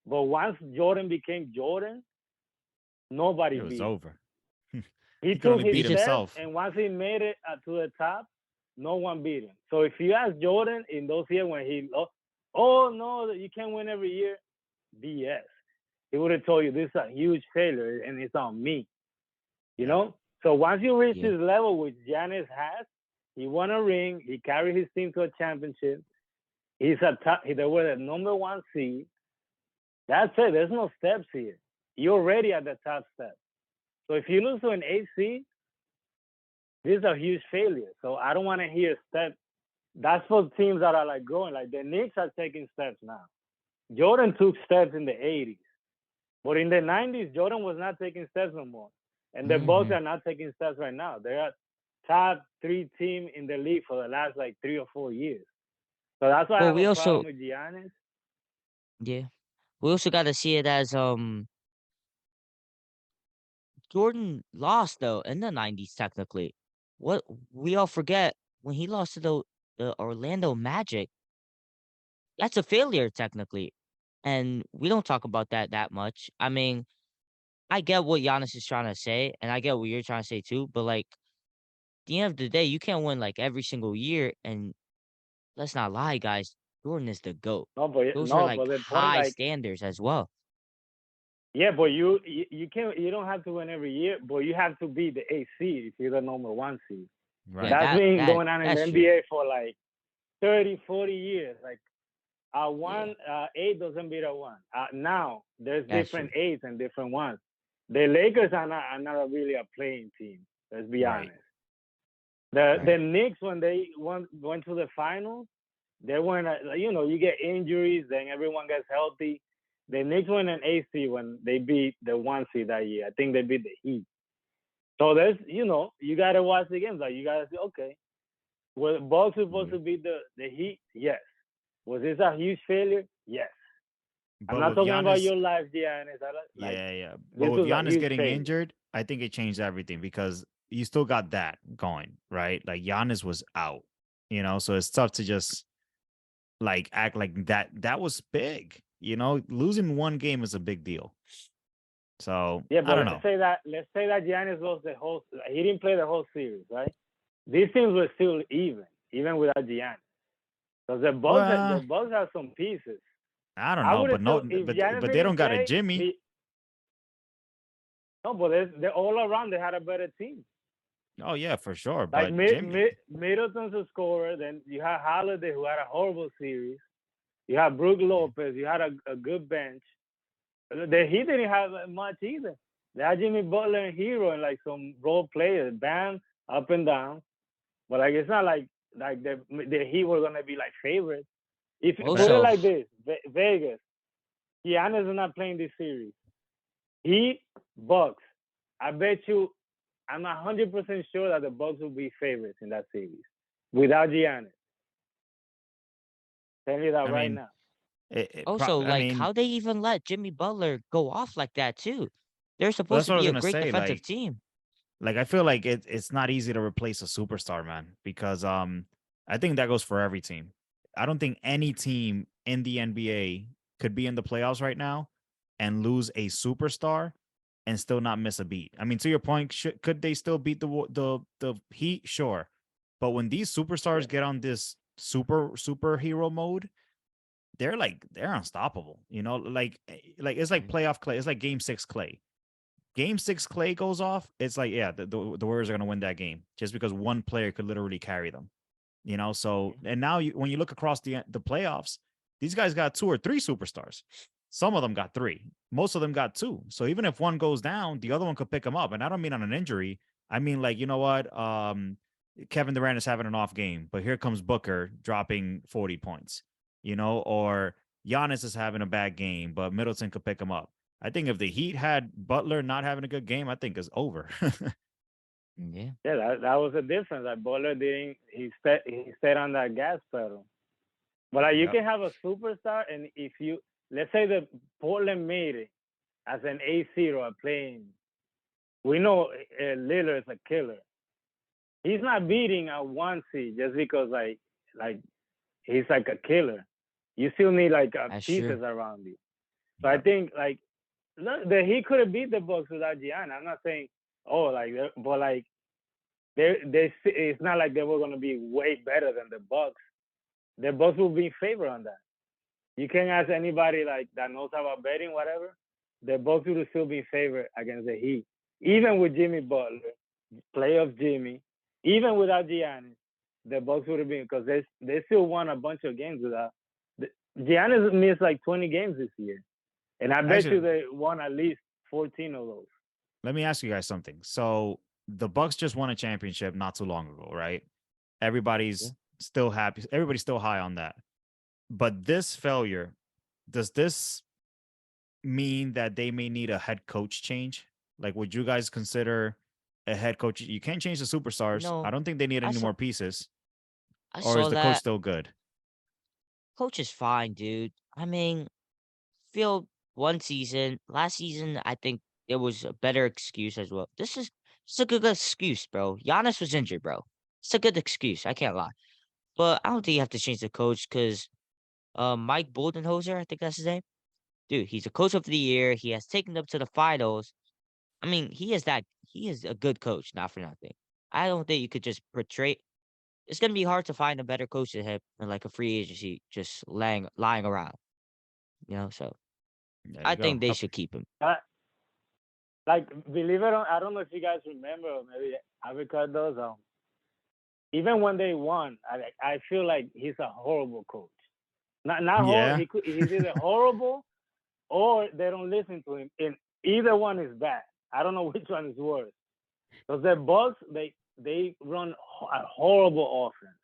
but once Jordan became Jordan, nobody It was beat him. over. He could took only his beat steps, himself. and once he made it to the top, no one beat him. So if you ask Jordan in those years when he lost, oh no, you can't win every year, BS. He would have told you this is a huge failure and it's on me. You know? So once you reach Yeah. this level, which Giannis has, he won a ring, he carried his team to a championship. He's a top, they were the number 1 seed. That's it. There's no steps here. You're already at the top step. So if you lose to an 8 seed, this is a huge failure. So I don't want to hear steps. That's for teams that are like growing. Like the Knicks are taking steps now. Jordan took steps in the 80s. But in the 90s, Jordan was not taking steps no more. And the Bucks are not taking steps right now. They are top 3 team in the league for the last like 3 or 4 years. So that's why I Well, have we a also problem with Giannis. yeah, we also got to see it as Jordan lost though in the '90s technically. What we all forget when he lost to the Orlando Magic, that's a failure technically, and we don't talk about that much. I mean, I get what Giannis is trying to say, and I get what you're trying to say too. But like, at the end of the day, you can't win like every single year. And let's not lie, guys. Jordan is the GOAT. Those are like But the point, high like, standards as well. yeah, but you can't, you don't have to win every year, but you have to be the 8 seed if you're the number 1 seed. Right. Yeah, That's been going on in the that's true. NBA for like 30, 40 years. Like a 8 doesn't beat a 1. Now there's That's different true. 8s and different 1s. The Lakers are not really a playing team. Let's be Right. honest. The Right. Knicks, when they went to the finals, they weren't. You get injuries, then everyone gets healthy. The Knicks won an 8 seed when they beat the 1 seed that year. I think they beat the Heat. So there's, you gotta watch the games. Like you gotta say, okay, were Bucks supposed to beat the Heat? Yes. Was this a huge failure? Yes. I'm But not with talking about Giannis, your life, Giannis. yeah. But This with was a Giannis huge getting failure. injured, I think it changed everything because you still got that going, right? Like Giannis was out, so it's tough to just like act like that. That was big, losing one game is a big deal. So Yeah, I but don't know. let's say that Giannis lost he didn't play the whole series, right? These teams were still even without Giannis. Because the Well, Bucks have some pieces. I don't I know, would but have no, told if but Giannis but they don't didn't got a play, Jimmy. no, but they're all around. They had a better team. Oh yeah, for sure. Like But Jimmy, Middleton's a scorer. Then you had Holiday, who had a horrible series. You had Brook Lopez. You had a good bench. He didn't have much either. They had Jimmy Butler and Hero and like some role players, Bam, up and down. But like it's not like the Heat were gonna be like favorites. If put it Also, like this, Vegas, Giannis is not playing this series. Heat, Bucks. I bet you, I'm 100% sure that the Bucks will be favorites in that series without Giannis. Tell you that I right mean, now. also, I like, mean, how they even let Jimmy Butler go off like that too? They're supposed that's to what I was be a gonna great say. defensive team. Like I feel like it's not easy to replace a superstar, man, because I think that goes for every team. I don't think any team in the NBA could be in the playoffs right now and lose a superstar and still not miss a beat. I mean, to your point, could they still beat the Heat? Sure, but when these superstars get on this superhero mode, they're unstoppable. Like it's like playoff Clay. It's like Game 6 Clay. Game 6 Clay goes off. It's like, yeah, the Warriors are gonna win that game just because one player could literally carry them. So and now when you look across the playoffs, these guys got 2 or 3 superstars. Some of them got 3. Most of them got 2. So even if one goes down, the other one could pick them up. And I don't mean on an injury. I mean, like, you know what? Kevin Durant is having an off game, but here comes Booker dropping 40 points, or Giannis is having a bad game, but Middleton could pick him up. I think if the Heat had Butler not having a good game, I think it's over. Yeah. Yeah, that was the difference. Like Butler didn't. He stayed on that gas pedal. But like you can have a superstar, and if you let's say that Portland made it as an 8 or playing, we know Lillard is a killer. He's not beating a 1 seed just because like he's like a killer. You still need like pieces around you. So I think like that he could have beat the Bucks without Giannis. I'm not saying but like it's not like they were gonna be way better than the Bucks. The Bucks will be in favor on that. You can ask anybody like that knows about betting, whatever. The Bucks will still be in favor against the Heat, even with Jimmy Butler, playoff Jimmy, even without Giannis. The Bucks would have been because they still won a bunch of games without. Giannis missed like 20 games this year, and I bet you they won at least 14 of those. Let me ask you guys something. So the Bucks just won a championship not too long ago, right? Everybody's still happy. Everybody's still high on that. But this failure, does this mean that they may need a head coach change? Like, would you guys consider a head coach? You can't change the superstars. No, I don't think they need any more pieces. I Or is saw the coach that. still good? Coach is fine, dude. I mean, feel one season. Last season, I think it was a better excuse as well. This is it's a good excuse, bro. Giannis was injured, bro. It's a good excuse. I can't lie. But I don't think you have to change the coach because Mike Budenholzer, I think that's his name. Dude, he's a coach of the year. He has taken them to the finals. I mean, he is a good coach, not for nothing. I don't think you could just portray. It's gonna be hard to find a better coach than him in like a free agency, just lying around. So There I you think go. they should keep him. Like, believe it or not, I don't know if you guys remember, or maybe I record those. Even when they won, I feel like he's a horrible coach. Not Yeah. horrible. He's either horrible or they don't listen to him. And either one is bad. I don't know which one is worse. Because the Bucks, they run a horrible offense.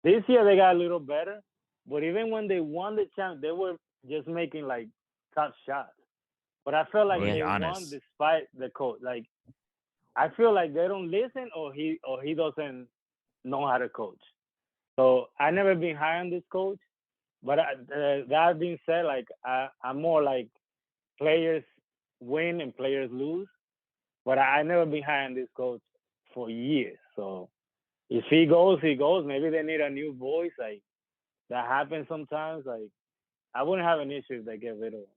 This year they got a little better, but even when they won the champ, they were just making like tough shots. But I felt like Well, they Giannis. won despite the coach. Like I feel like they don't listen, or he doesn't know how to coach. So I never been high on this coach. But that being said, like I'm more like players win and players lose. But I never been high on this coach for years. So if he goes, he goes. Maybe they need a new voice. Like that happens sometimes. Like I wouldn't have an issue if they get rid of him.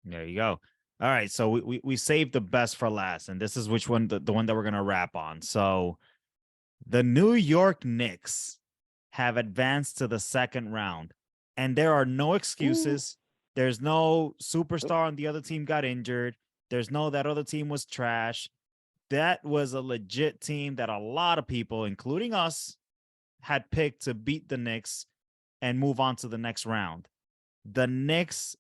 There you go. All right. So we saved the best for last. And this is which one, the one that we're going to wrap on. So the New York Knicks have advanced to the second round. And there are no excuses. There's no superstar on the other team got injured. There's no that other team was trash. That was a legit team that a lot of people, including us, had picked to beat the Knicks and move on to the next round. The Knicks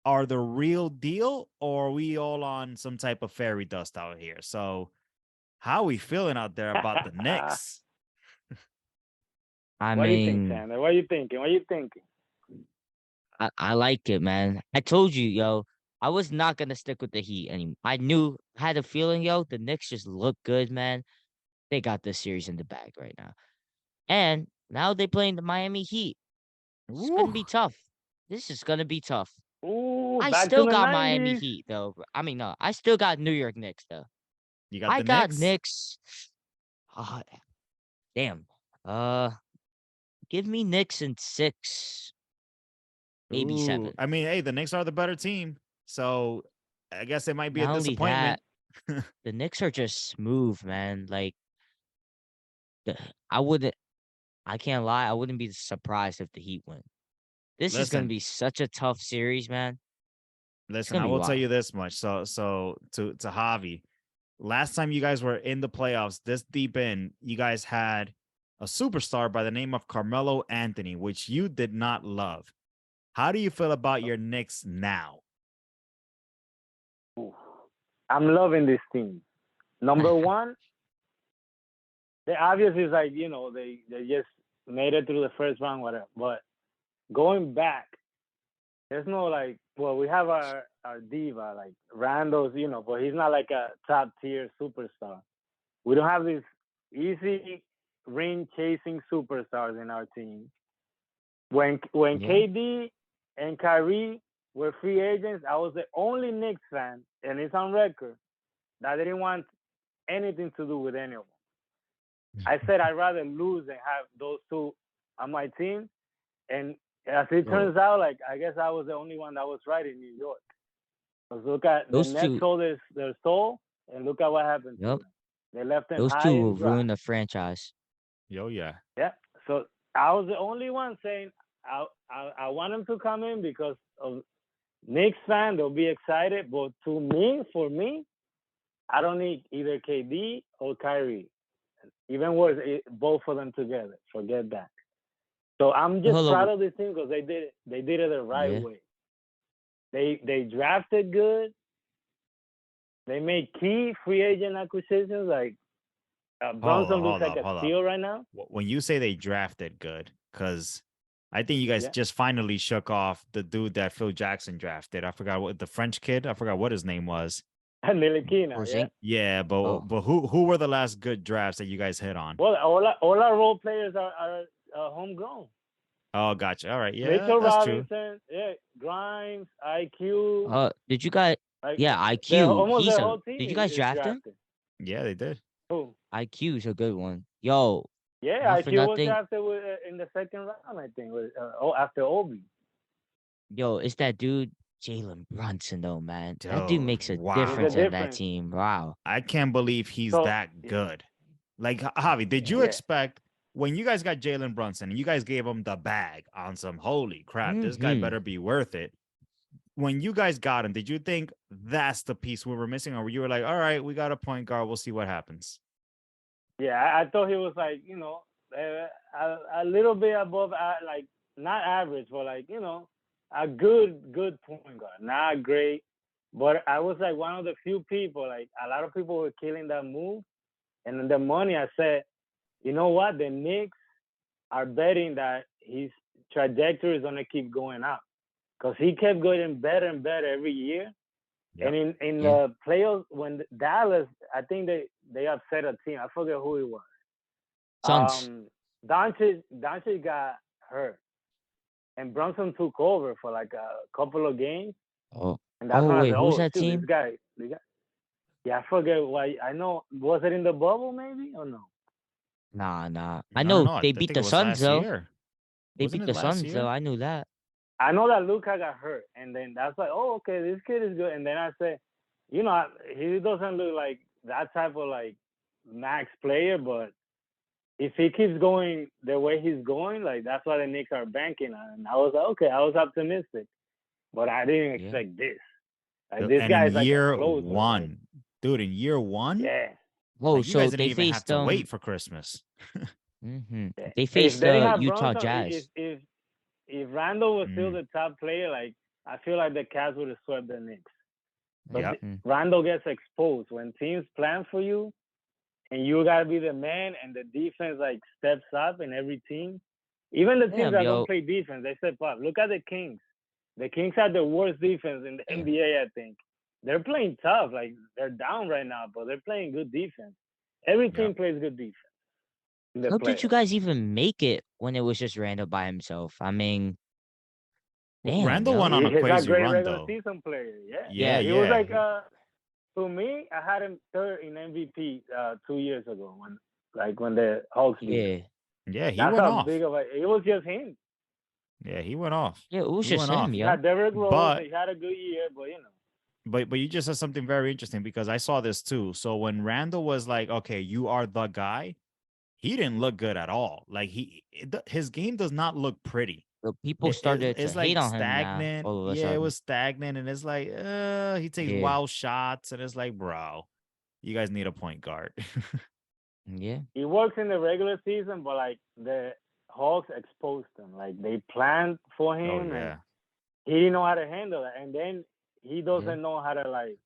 are the real deal, or are we all on some type of fairy dust out here? So how are we feeling out there about the Knicks? I What do you think, mean, Tanner? What are you thinking? I like it, man. I told you, yo, I was not gonna stick with the Heat anymore. Had a feeling, yo, the Knicks just look good, man. They got this series in the bag right now. And now they playing the Miami Heat. It's gonna be tough. This is gonna be tough. Ooh, I back to still the got Miami 90s. Heat though. I mean, no, I still got New York Knicks though. You got I the got Knicks? Knicks. Damn. Give me Knicks in 6, maybe Ooh, 7. I mean, hey, the Knicks are the better team. So I guess it might be a Not only that, disappointment. the Knicks are just smooth, man. Like the, I wouldn't. I can't lie. I wouldn't be surprised if the Heat win. This is gonna Listen, be such a tough series, man. It's listen, gonna I be will tell wild. you this much. So to Javi, last time you guys were in the playoffs this deep in, you guys had a superstar by the name of Carmelo Anthony, which you did not love. How do you feel about your Knicks now? Oof. I'm loving this team. Number one, the obvious is like, they just made it through the first round, whatever. But going back, there's no like, well, we have our diva like Randall's, but he's not like a top tier superstar. We don't have these easy ring chasing superstars in our team. When Yeah. KD and Kyrie were free agents, I was the only Knicks fan, and it's on record, that didn't want anything to do with any of them. I said I'd rather lose than have those two on my team. And as it Yo, turns out, like I guess I was the only one that was right in New York. Because look at the those Nets two. sold their soul, and look at what happened to Yep. them. They left them Those high two will and dry. ruin the franchise. Yo, yeah. Yeah. So I was the only one saying I want them to come in because of Knicks fan. They'll be excited. But for me, I don't need either KD or Kyrie. Even worse, both of them together. Forget that. So I'm just Hold proud up. of this team because they did it the right Yeah. way. They drafted good. They made key free agent acquisitions. Like Brunson looks like a Hold up. steal right now. When you say they drafted good, because I think you guys Yeah. just finally shook off the dude that Phil Jackson drafted. I forgot what the French kid. I forgot what his name was. Ntilikina, Or yeah. Zink. Yeah, Oh, but who were the last good drafts that you guys hit on? Well, all our role players are homegrown. Oh, gotcha. All right, yeah, Mitchell that's true. Robinson, yeah, Grimes, IQ, did you guys? like Yeah, they're IQ. almost He's the a. whole team Did you guys is draft him? drafted. Yeah, they did. Who? IQ's a good one. Yo, Yeah, not for IQ was nothing. drafted in the second round, I think, after Obi. Yo, it's that dude Jalen Brunson though, man. That dude Dude, makes a He's a difference wow. in that difference. team. Wow. I can't believe he's So that good. Like Javi, did you Yeah. yeah, expect when you guys got Jalen Brunson and you guys gave him the bag on some holy crap, this guy Mm-hmm. better be worth it? When you guys got him, did you think that's the piece we were missing, or you were like, all right, we got a point guard, we'll see what happens? yeah. I thought he was like a little bit above, like not average, but like a good point guard, not great. But I was like one of the few people. Like a lot of people were killing that move, and then the money. I said, you know what? The Knicks are betting that his trajectory is gonna keep going up because he kept getting better and better every year. Yep. And in Yeah. the playoffs, when Dallas, I think they upset a team. I forget who it was. Suns. Doncic got hurt, and Brunson took over for like a couple of games, Oh. and that's when I Wait, said, who's "Oh, that shoot, team? this guy." Yeah, I forget why. I know. Was it in the bubble, maybe, or no? Nah. I I don't know know. I they think beat it the was Suns last though. year. They Wasn't beat it the last Suns though. year? I knew that. I know that Luka got hurt, and then that's like, oh, okay, this kid is good. And then I said, he doesn't look like that type of like max player, but if he keeps going the way he's going, like that's why the Knicks are banking on. And I was like, okay, I was optimistic, but I didn't Yeah. expect this. Like this And guy in is like a year closer. one, dude, in year one, Yeah, Whoa, like you so guys didn't they even have faced to wait for Christmas. mm-hmm. yeah. They If faced they didn't have Utah Bronson, Jazz. if Randall was still Mm, the top player, like I feel like the Cavs would have swept the Knicks. But yep. Randall gets exposed when teams plan for you, and you gotta be the man, and the defense like steps up in every team. Even the teams Damn, that yo. don't play defense, they step up. Look at the Kings. The Kings had the worst defense in the Yeah. NBA, I think. They're playing tough. Like they're down right now, but they're playing good defense. Every team Yep. plays good defense in the How did you playoffs. guys even make it when it was just Randall by himself? I mean, damn, Randall went yo. on a He's a crazy great run regular though. season player. Yeah. Yeah, He was yeah. like to me, I had him third in MVP 2 years ago when the Hawks beat him. Yeah. Yeah, he That's went how off. big of it was just him. Yeah, he went off. Yeah, it was He just went him, off. He yo. had Derrick Rose. But He had a good year, but But you just said something very interesting because I saw this too. So when Randall was like, "Okay, you are the guy," he didn't look good at all. Like his game does not look pretty. So people started to It's hate like on him now stagnant. all of a Yeah, it sudden. was stagnant, and it's like, he takes Yeah. wild shots, and it's like, bro, you guys need a point guard. Yeah. He works in the regular season, but like the Hawks exposed him. Like they planned for Oh him, and yeah, he didn't know how to handle it. And then he Yeah. doesn't know how to like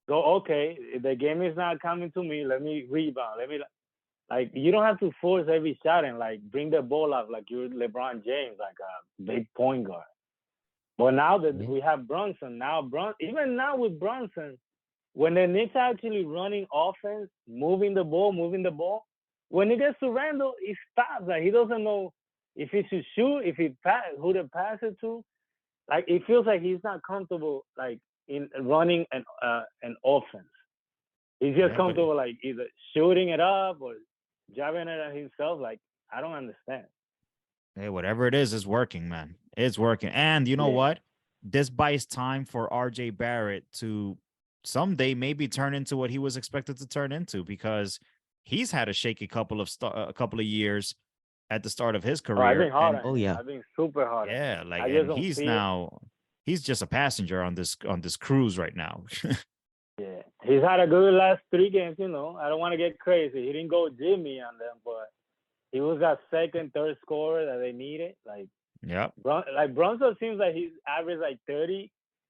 go. Okay, the game is not coming to me. Let me rebound. Let me like you don't have to force every shot and like bring the ball up like you're LeBron James, like a big point guard. But now that Yeah. we have Brunson, even now with Brunson, when the Knicks are actually running offense, moving the ball, when it gets to Randall, he stops. Like he doesn't know if he should shoot, if he who to pass it to. Like it feels like he's not comfortable like in running an offense. He's just yeah, but comfortable like either shooting it up or jabbing it at himself. Like I don't understand. hey, whatever it is working, man. It's working. And you know Yeah. what? This buys time for RJ Barrett to someday maybe turn into what he was expected to turn into because he's had a shaky a couple of years at the start of his Oh, I've career. been hard And on Oh him. yeah. I've been super hard on him. yeah, like I just and don't he's see it. now he's just a passenger on this cruise right now. Yeah, he's had a good last 3 games. I don't want to get crazy. He didn't go Jimmy on them, but he was that second, third scorer that they needed. Like Yep. Brunson seems like he's averaged like 30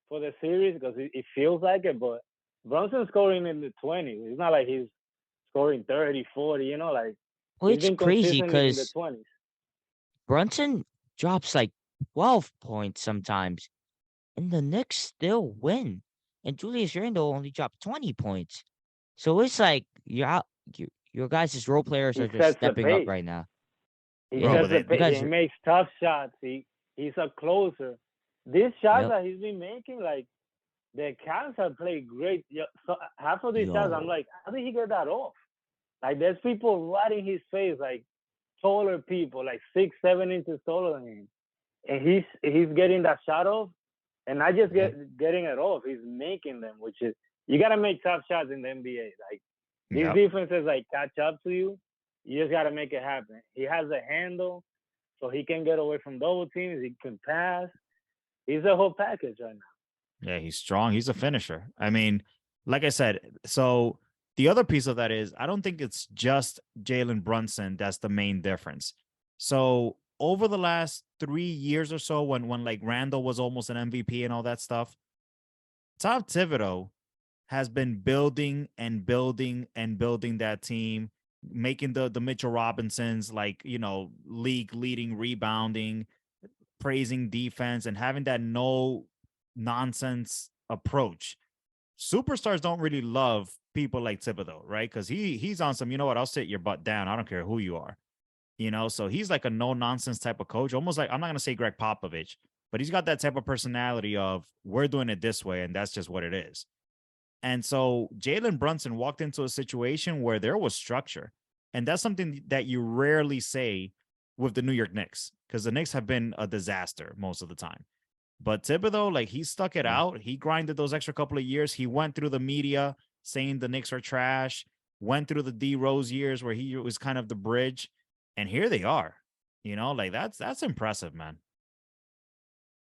for the series because it feels like it, but Brunson's scoring in the 20s. It's not like he's scoring 30, 40. Like Well, he's it's been crazy consistently in the because 20s. Brunson drops like 12 points sometimes, and the Knicks still win. And Julius Randle only dropped 20 points. So it's like your guys' role players He are just sets the stepping up pace. right now. He Bro, Yeah. but sets the You pace. guys He are makes tough shots. He's a closer. These shots yep. that he's been making, like the Cavs have played great. So half of these shots, I'm Yo. like, how did he get that off? Like there's people right in his face, like taller people, like 6, 7 inches taller than him, and he's getting that shot off, and not just Yeah. getting it off. He's making them, which is you gotta make tough shots in the NBA. Like these yep. defenses like catch up to you. You just gotta make it happen. He has a handle, so he can get away from double teams. He can pass. He's a whole package right now. Yeah, he's strong. He's a finisher. I mean, like I said, so the other piece of that is I don't think it's just Jalen Brunson that's the main difference. So over the last 3 years or so, when like Randall was almost an MVP and all that stuff, Tom Thibodeau has been building and building and building that team, making the Mitchell Robinsons like league leading rebounding, praising defense, and having that no nonsense approach. Superstars don't really love people like Thibodeau, right? Because he's on some, you know what, I'll sit your butt down. I don't care who you are. So he's like a no nonsense type of coach, almost like I'm not gonna say Greg Popovich, but he's got that type of personality of we're doing it this way, and that's just what it is. And so Jalen Brunson walked into a situation where there was structure. And that's something that you rarely say with the New York Knicks, because the Knicks have been a disaster most of the time. But Thibodeau, like he stuck it Yeah. out. He grinded those extra couple of years. He went through the media saying the Knicks are trash, went through the D Rose years where he was kind of the bridge. And here they are. Like that's impressive, man.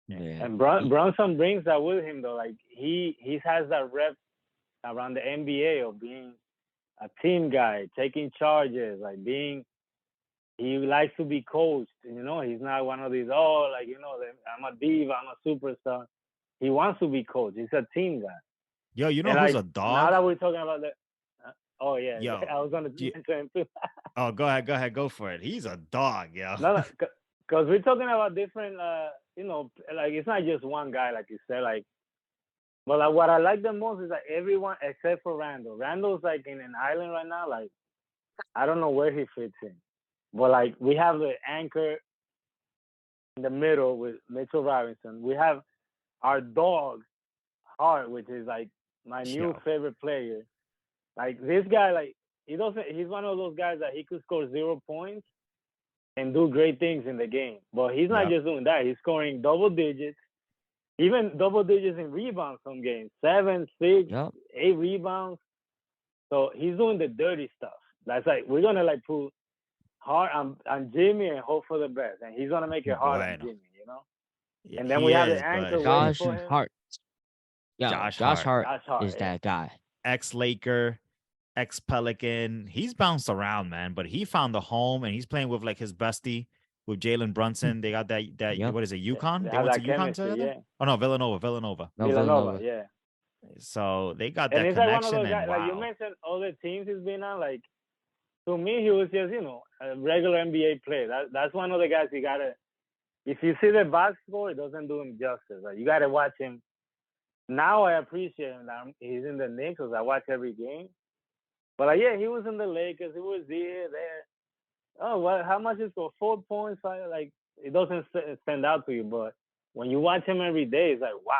Yeah. And Brunson brings that with him though. Like he has that rep around the NBA of being a team guy, taking charges, like he likes to be coached. He's not one of these, I'm a diva, I'm a superstar. He wants to be coached. He's a team guy. Yo, you know And who's like a now dog? that we're talking about that, oh yeah, Yo. I was gonna y- mention him too. Oh, go ahead, go for it. He's a dog, yo. No, because we're talking about different, like it's not just one guy, like you said, like. But like, what I like the most is that everyone except for Randall. Randall's like in an island right now. Like I don't know where he fits in. But like we have the anchor in the middle with Mitchell Robinson. We have our dog Hart, which is like my new Yo. favorite player. Like this guy, like he's one of those guys that he could score 0 points and do great things in the game. But he's not Yep. just doing that. He's scoring double digits. even double digits in rebounds some games, 7, 6, Yep. 8 rebounds. So he's doing the dirty stuff. That's like we're gonna like put hard on Jimmy and hope for the best, and he's gonna make it hard on Bueno. Jimmy, you know. Yeah, And then he we have is, the but anchor waiting Josh for him. Hart. Yo, Josh Josh Hart. Hart Josh Hart, is yeah. that guy. ex-Laker, ex-Pelican. He's bounced around, man, but he found a home and he's playing with like his bestie with Jalen Brunson. They got that Yep. what is it, UConn? They They have went that to UConn chemistry, together? yeah. Oh no, Villanova. No, Villanova, yeah. So they got And that he's like one of connection, those guys. and Like you wow. mentioned, all the teams he's been on. Like to me, he was just a regular NBA player. That's one of the guys you gotta. If you see the box score, it doesn't do him justice. Like you gotta watch him. Now I appreciate him that he's in the Knicks because I watch every game. But yeah, he was in the Lakers. He was here, there. Oh, well, how much is for 4 points? Like it doesn't stand out to you, but when you watch him every day, it's like wow,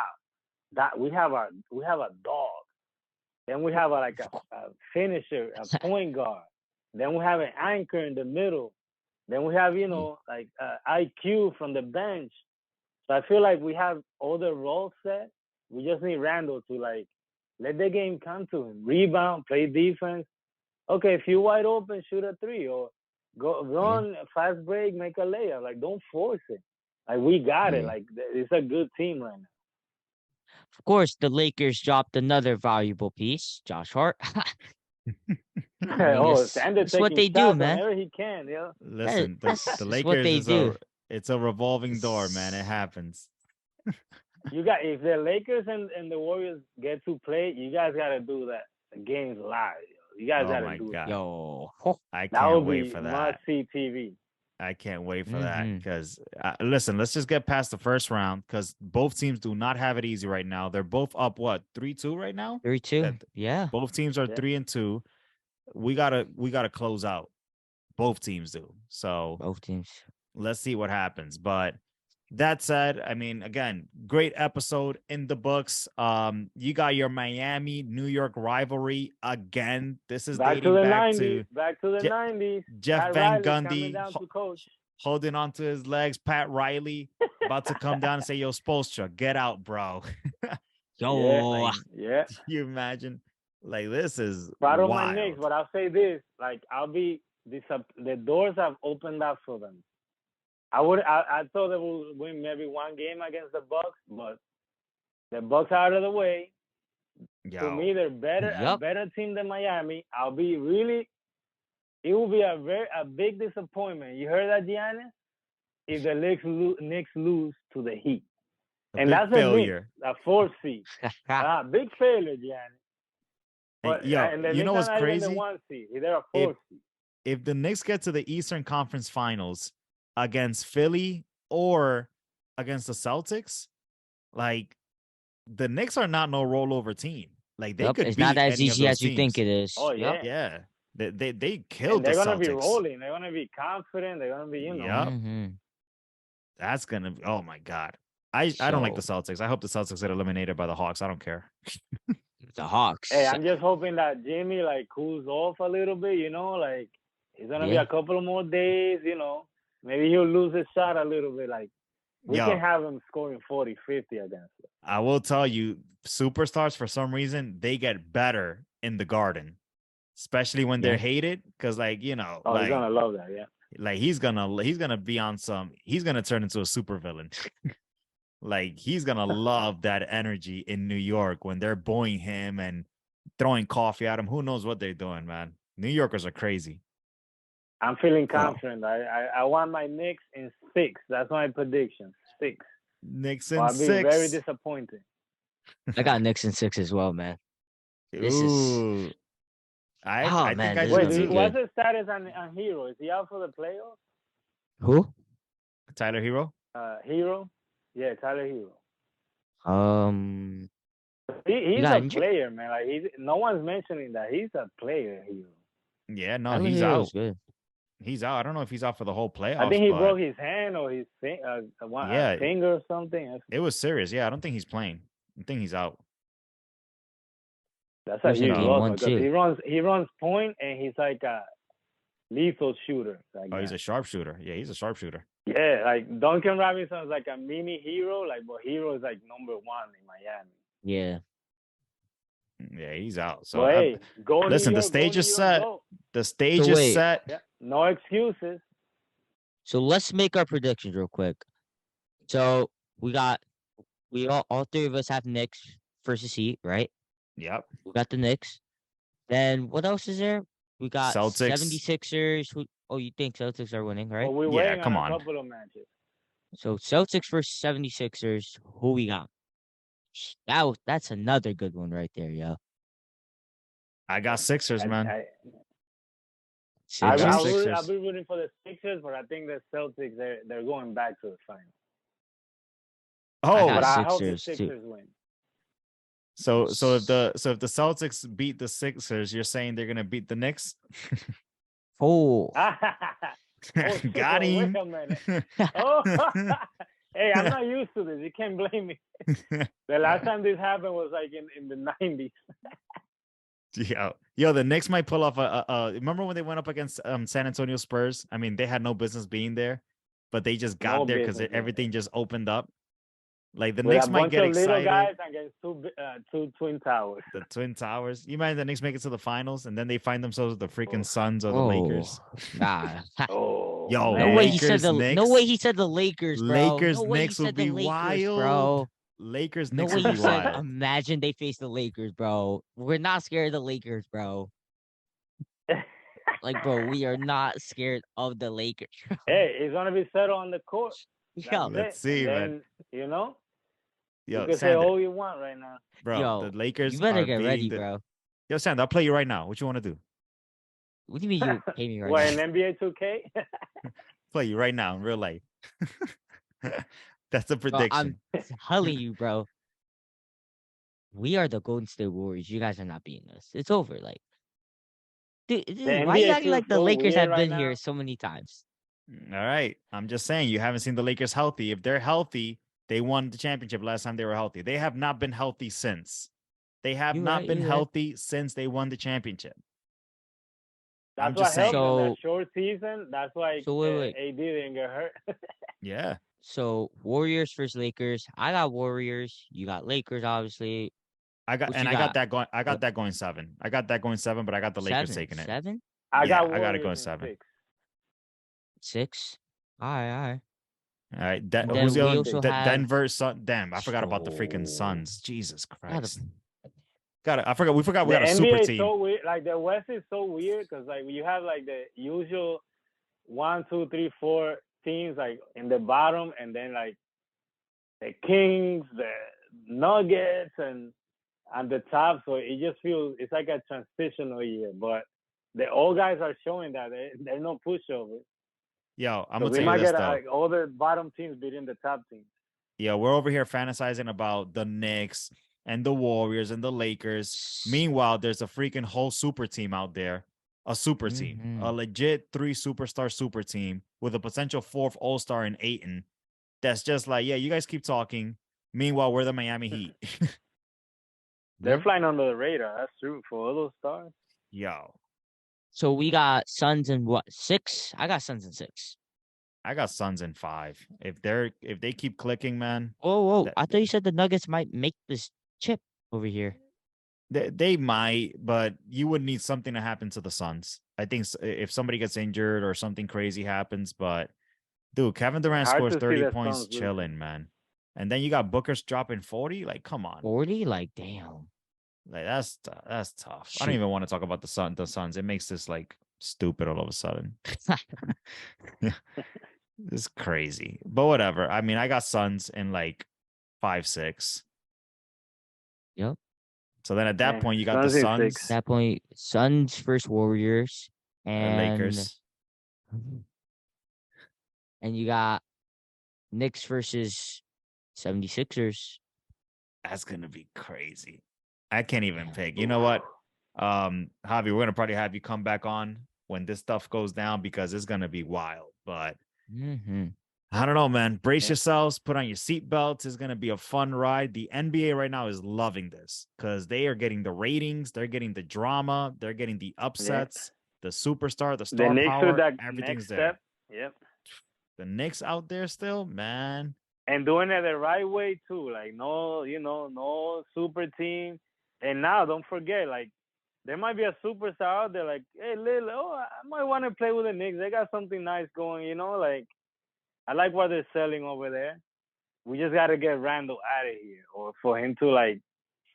that we have a dog. Then we have a finisher, a point guard. Then we have an anchor in the middle. Then we have like IQ from the bench. So I feel like we have all the roles set. We just need Randall to like let the game come to him. Rebound, play defense. Okay, if you're wide open, shoot a 3 or go run a fast break, make a layup. Like don't force it. Like we got it. Yeah. Like it's a good team right now. Of course, the Lakers dropped another valuable piece, Josh Hart. Sander it's what taking they do, shots man. whenever he can. Listen, that's the just what Lakers they is do. it's a revolving door, man. It happens. You got if the Lakers and the Warriors get to play, you guys got to do that. The games live. You guys Oh got to my do God. that. Yo. I That can't would wait be for must that. see TV. I can't wait for that Mhm. because listen, let's just get past the first round because both teams do not have it easy right now. They're both up 3-2 right now. 3-2. Yeah. Both teams are Yeah. 3-2. We gotta close out. Both teams do. So Both teams. let's see what happens. But that said, I mean, again, great episode in the books. You got your Miami New York rivalry again. This is Back to dating the back 90s. to Back to the 90s. Jeff Pat Van Riley coming Gundy down to coach. holding onto his legs. Pat Riley about to come down and say, "Yo, Spoelstra, get out, bro." Yo. Like, Yeah. can you imagine? Like this is Proud of wild. my Knicks, but I'll say this: like the doors have opened up for them. I thought they would win maybe one game against the Bucks, but the Bucks are out of the way. To me, they're a better team than Miami. It will be a big disappointment. You heard that, Giannis? If the Knicks lose to the Heat. And that's failure. a 4th seed. Big failure, Giannis. But and the you know Knicks what's are not even crazy? the 1 seed. They're a 4th seed. If the Knicks get to the Eastern Conference Finals against Philly or against the Celtics, like the Knicks are not no rollover team. Like they could it's beat not as any easy of as those you think teams. it is. Oh yeah. Yeah. They killed And they're the gonna Celtics. be rolling. They're gonna be confident. They're gonna be, Yep. Mhm. That's gonna be, oh my God. I don't like the Celtics. I hope the Celtics get eliminated by the Hawks. I don't care. The Hawks. Hey, I'm just hoping that Jimmy like cools off a little bit, like it's gonna be a couple of more days, Maybe he'll lose his shot a little bit. Like we can have him scoring 40, 50 against us. I will tell you, superstars for some reason they get better in the Garden, especially when they're hated. Because like he's gonna love that, yeah. Like he's gonna be on some. He's gonna turn into a supervillain. Like he's gonna love that energy in New York when they're booing him and throwing coffee at him. Who knows what they're doing, man? New Yorkers are crazy. I'm feeling confident. I want my Knicks in 6. That's my prediction. 6. Knicks in I'll be 6. very disappointed. I got Knicks in 6 as well, man. This Ooh. is. I man, think I this Wait, is do good. what's the status on Hero? Is he out for the playoffs? Who? Tyler Hero. Hero? Yeah, Tyler Hero. He He's got a injured? player, man. Like no one's mentioning that. He's a player, Hero. Yeah, no, Tyler he's Hero's out. good. He's out. I don't know if he's out for the whole playoffs. I think he but broke his hand or his finger or something. it was serious. Yeah, I don't think he's playing. I think he's out. That's He a was in huge game loss 1 because too. he runs point and he's like lethal shooter. Like Oh, he's that. a sharpshooter. Yeah, he's a sharpshooter. Yeah, like Duncan Robinson's like a mini hero, like but hero is like number one in Miami. Yeah. Yeah, he's out. So But hey, go listen, New the York, go stage New is York, set. go. The stage So is wait. set. Yeah, no excuses. So let's make our predictions real quick. So we all three of us have Knicks versus Heat, right? Yep. We got the Knicks. Then what else is there? We got Celtics. 76ers. Oh, you think Celtics are winning, right? But we're Yeah, waiting come on a on. couple of matches. So Celtics versus 76ers. Who we got? That's another good one right there, yo. I got Sixers, man. I Sixers. got I'll Sixers. be rooting for the Sixers, but I think the Celtics they're going back to the final. Oh, got But I hope the Sixers, too. Sixers win. so if the Celtics beat the Sixers, you're saying they're gonna beat the Knicks? Oh, shit, Got him. Wait a minute. Oh, hey, I'm not used to this. You can't blame me. The last time this happened was like in the 90s. Yo, the Knicks might pull off remember when they went up against San Antonio Spurs? I mean, they had no business being there, but they just got there because everything just opened up. Like the With Knicks a might bunch get of little excited. guys against two twin towers. The Twin Towers. You imagine the Knicks make it to the finals and then they find themselves with the freaking Suns or the oh, Lakers. Nah. Oh, Yo, man. No way he said Lakers, the Knicks. no way he said the Lakers, bro. Lakers, no way Knicks he would said be the Lakers, wild. bro. Lakers, No Knicks way would he be said. wild. Imagine they face the Lakers, bro. We're not scared of the Lakers, bro. Like, bro, we are not scared of the Lakers. Hey, it's gonna be settled on the court. Yo, Let's it. see, And man. then, you know, Yo, you can say Sander, all you want right now. bro, yo, the Lakers you better are get being ready, the... bro. Yo, Sander, I'll play you right now. What you want to do? What do you mean you pay me right What, now? in NBA 2K? Play you right now in real life. That's a Bro, prediction. I'm telling you, bro. We are the Golden State Warriors. You guys are not beating us. It's over. Like, dude, why you NBA acting feels like the so Lakers weird have right been now. here so many times? All right. I'm just saying you haven't seen the Lakers healthy. If they're healthy, they won the championship last time they were healthy. They have not been healthy since. They have You not right, been you right. healthy since they won the championship. I'm That's just what helped saying. them So- that short season. That's why So wait. AD didn't get hurt. Yeah. So Warriors versus Lakers. I got Warriors. You got Lakers, obviously. I got What and you I got got? that going. I got that going 7. I got that going 7, but I got the Lakers Seven. taking it. 7? I Yeah, got I got it Warriors going in 7. 6. 6? All right. All right. And then Who's the we other? also have- Denver Sun. Damn, I forgot about the freaking So- Suns. Jesus Gotta- Christ. Got it. I forgot. We forgot we The got a super NBA is team. so weird. Like the West is so weird because like you have like the usual 1, 2, 3, 4 teams like in the bottom, and then like the Kings, the Nuggets, and the top. So it just feels it's like a transitional year. But the old guys are showing that they're no pushovers. Yo, I'm So gonna we tell might you this get though. like all the bottom teams beating the top teams. Yeah, we're over here fantasizing about the Knicks and the Warriors and the Lakers. Meanwhile, there's a freaking whole super team out there. A super team. A legit 3 superstar super team with a potential 4th all-star in Ayton. That's just like, yeah, you guys keep talking. Meanwhile, we're the Miami Heat. They're flying under the radar. That's true for all those stars. Yo, So we got Suns in what? 6? I got Suns in 6. I got Suns in 5. If they keep clicking, man, Oh, That- I thought you said the Nuggets might make this chip over here. they might, but you would need something to happen to the Suns. I think if somebody gets injured or something crazy happens, but dude, Kevin Durant Hard scores to see 30 the points Suns losing. chilling, man. And then you got Booker's dropping 40. Like, come on. 40? Like, damn. Like that's tough. I Shoot. don't even want to talk about the Suns. It makes this like stupid all of a sudden. It's crazy. But whatever. I mean, I got Suns in like 5, 6. Yep. So then at that Yeah, point you got the Suns in Suns 6. At that point, Suns versus Warriors and and Lakers. And you got Knicks versus 76ers. That's gonna be crazy. I can't even Yeah. pick. You know what? Javi, we're gonna probably have you come back on when this stuff goes down because it's gonna be wild. But I don't know, man. Brace yourselves, put on your seatbelts. It's gonna be a fun ride. The NBA right now is loving this because they are getting the ratings, they're getting the drama, they're getting the upsets. the superstar, the The star Knicks power, took that everything's next there. step. Yep. The Knicks out there still, man. And doing it the right way too. Like no, no super team. And now don't forget, like there might be a superstar out there. Like, hey, I might want to play with the Knicks. They got something nice going. Like I like what they're selling over there. We just got to get Randall out of here, or for him to like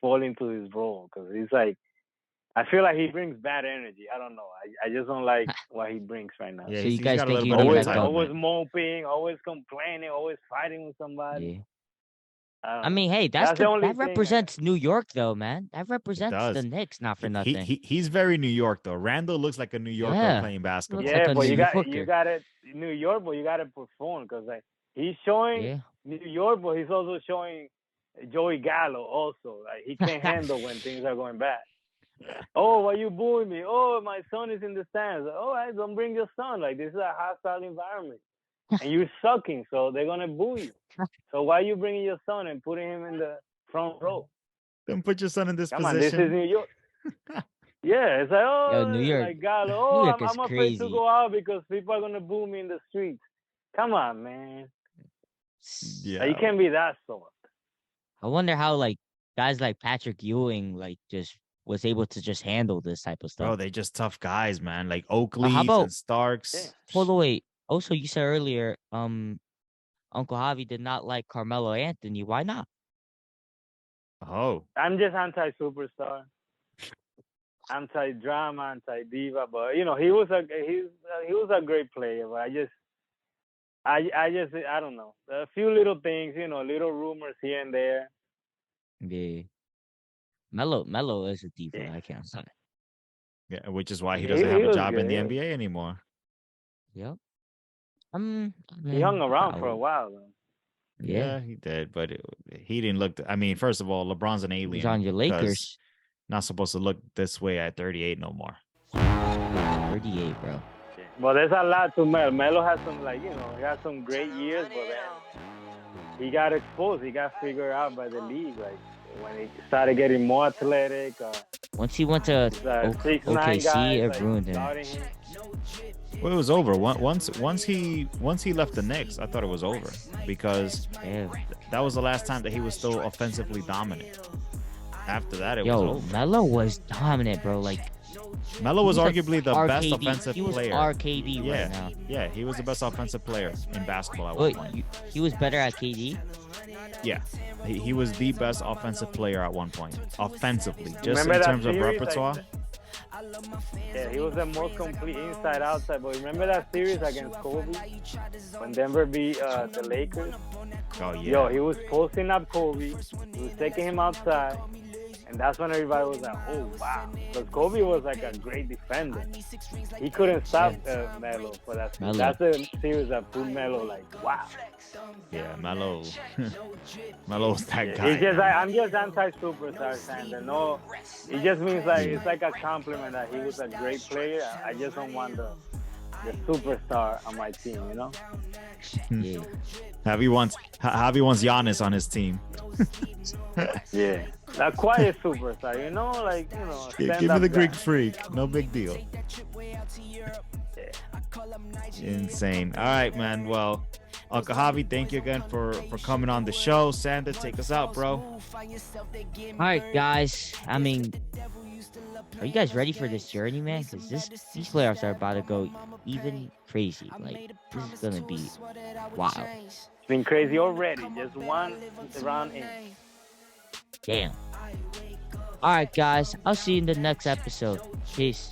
fall into his role, because he's like, I feel like he brings bad energy. I don't know. I just don't like what he brings right now. Yeah, So you he's guys got a think little you bit of need Always, like a always moping, always complaining, always fighting with somebody. yeah. I mean, hey, That's the only that thing. represents New York, though, man. That It represents the does. Knicks, not for nothing. He's very New York though. Randall looks like a New Yorker Yeah. playing basketball. Looks Yeah, like a but New you Yorker. got it, New York, but you got to perform, because like he's showing Yeah. New York, but he's also showing Joey Gallo also. Like he can't handle when things are going bad. Oh, why you booing me? Oh, my son is in the stands. Oh, I don't bring your son. Like this is a hostile environment, and you're sucking, so they're gonna boo you. So why are you bringing your son and putting him in the front row? Then put your son in this Come position. on, this is New York. Yeah, it's like, oh, Yo, New York. like Gallo. New Oh, York is I'm afraid crazy. to go out because people are gonna boo me in the streets. Come on, man. Yeah. Like, you can't be that soft. I wonder how like guys like Patrick Ewing like just was able to just handle this type of stuff. Bro, they just tough guys, man. Like Oakley about- and Starks. Yeah. Hold on, wait. Also, you said earlier, Uncle Javi did not like Carmelo Anthony. Why not? Oh, I'm just anti-superstar, anti-drama, anti-diva. But he was a great player. But I don't know. A few little things, little rumors here and there. Yeah. Melo is a diva. Yeah. I can't say. yeah, which is why he He- doesn't he have a was job in good, the yeah. NBA anymore. Yep. He hung around for a while, though. Yeah. he did, but he didn't look. I mean, first of all, LeBron's an alien. He's on your because Lakers. Not supposed to look this way at 38 no more. 38, bro. But there's a lot to Melo. Melo has some, he had some great years, but then he got exposed. He got figured out by the league, like when he started getting more athletic. Once he went to 6'9" OKC, guys, it like, ruined him. guarding him. Well, it was over. Once he left the Knicks, I thought it was over because Yeah. that was the last time that he was still offensively dominant. After that, it was Yo, over. Melo was dominant, bro. Like Melo was he like arguably the best RKD. offensive He was player. RKD Yeah, right now. yeah, he was the best offensive player in basketball at one Wait, point. he was better at KD? Yeah, he was the best offensive player at one point, offensively, just Remember in that terms of series, repertoire. Yeah, he was the most complete inside outside. But remember that series against Kobe when Denver beat the Lakers? Oh yeah, Yo, he was posting up Kobe. He was taking him outside. And that's when everybody was like, oh, wow. Because Kobe was like a great defender. He couldn't stop Melo for that. Melo. That's a series that put Melo like, wow. yeah, Melo, Melo's that guy. It's just like, I'm just anti-superstar, Sander. No, it just means like it's like a compliment that he was a great player. I just don't want the superstar on my team, Yeah. Javi wants Giannis on his team. Yeah. A quiet superstar, Give me stand-up the guy. Greek freak, no big deal. Insane. All right, man. Well, Uncle Javi, thank you again for coming on the show. Sander, take us out, bro. All right, guys. I mean, are you guys ready for this journey, man? Because these playoffs are about to go even crazy. Like, this is gonna be wild. It's been crazy already. Just one round in. Damn. All right, guys. I'll see you in the next episode. Peace.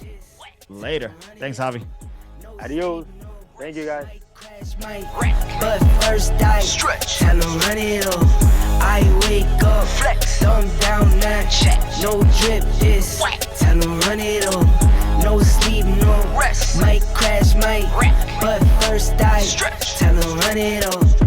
Later. Thanks, Javi. Adios. Thank you, guys. But first I stretch, tell him run it off. I wake up, flex, thumb down now, check. No drip, this, tell him run it off. No sleep, no rest, might crash, might wreck. But first I stretch, tell him run it off.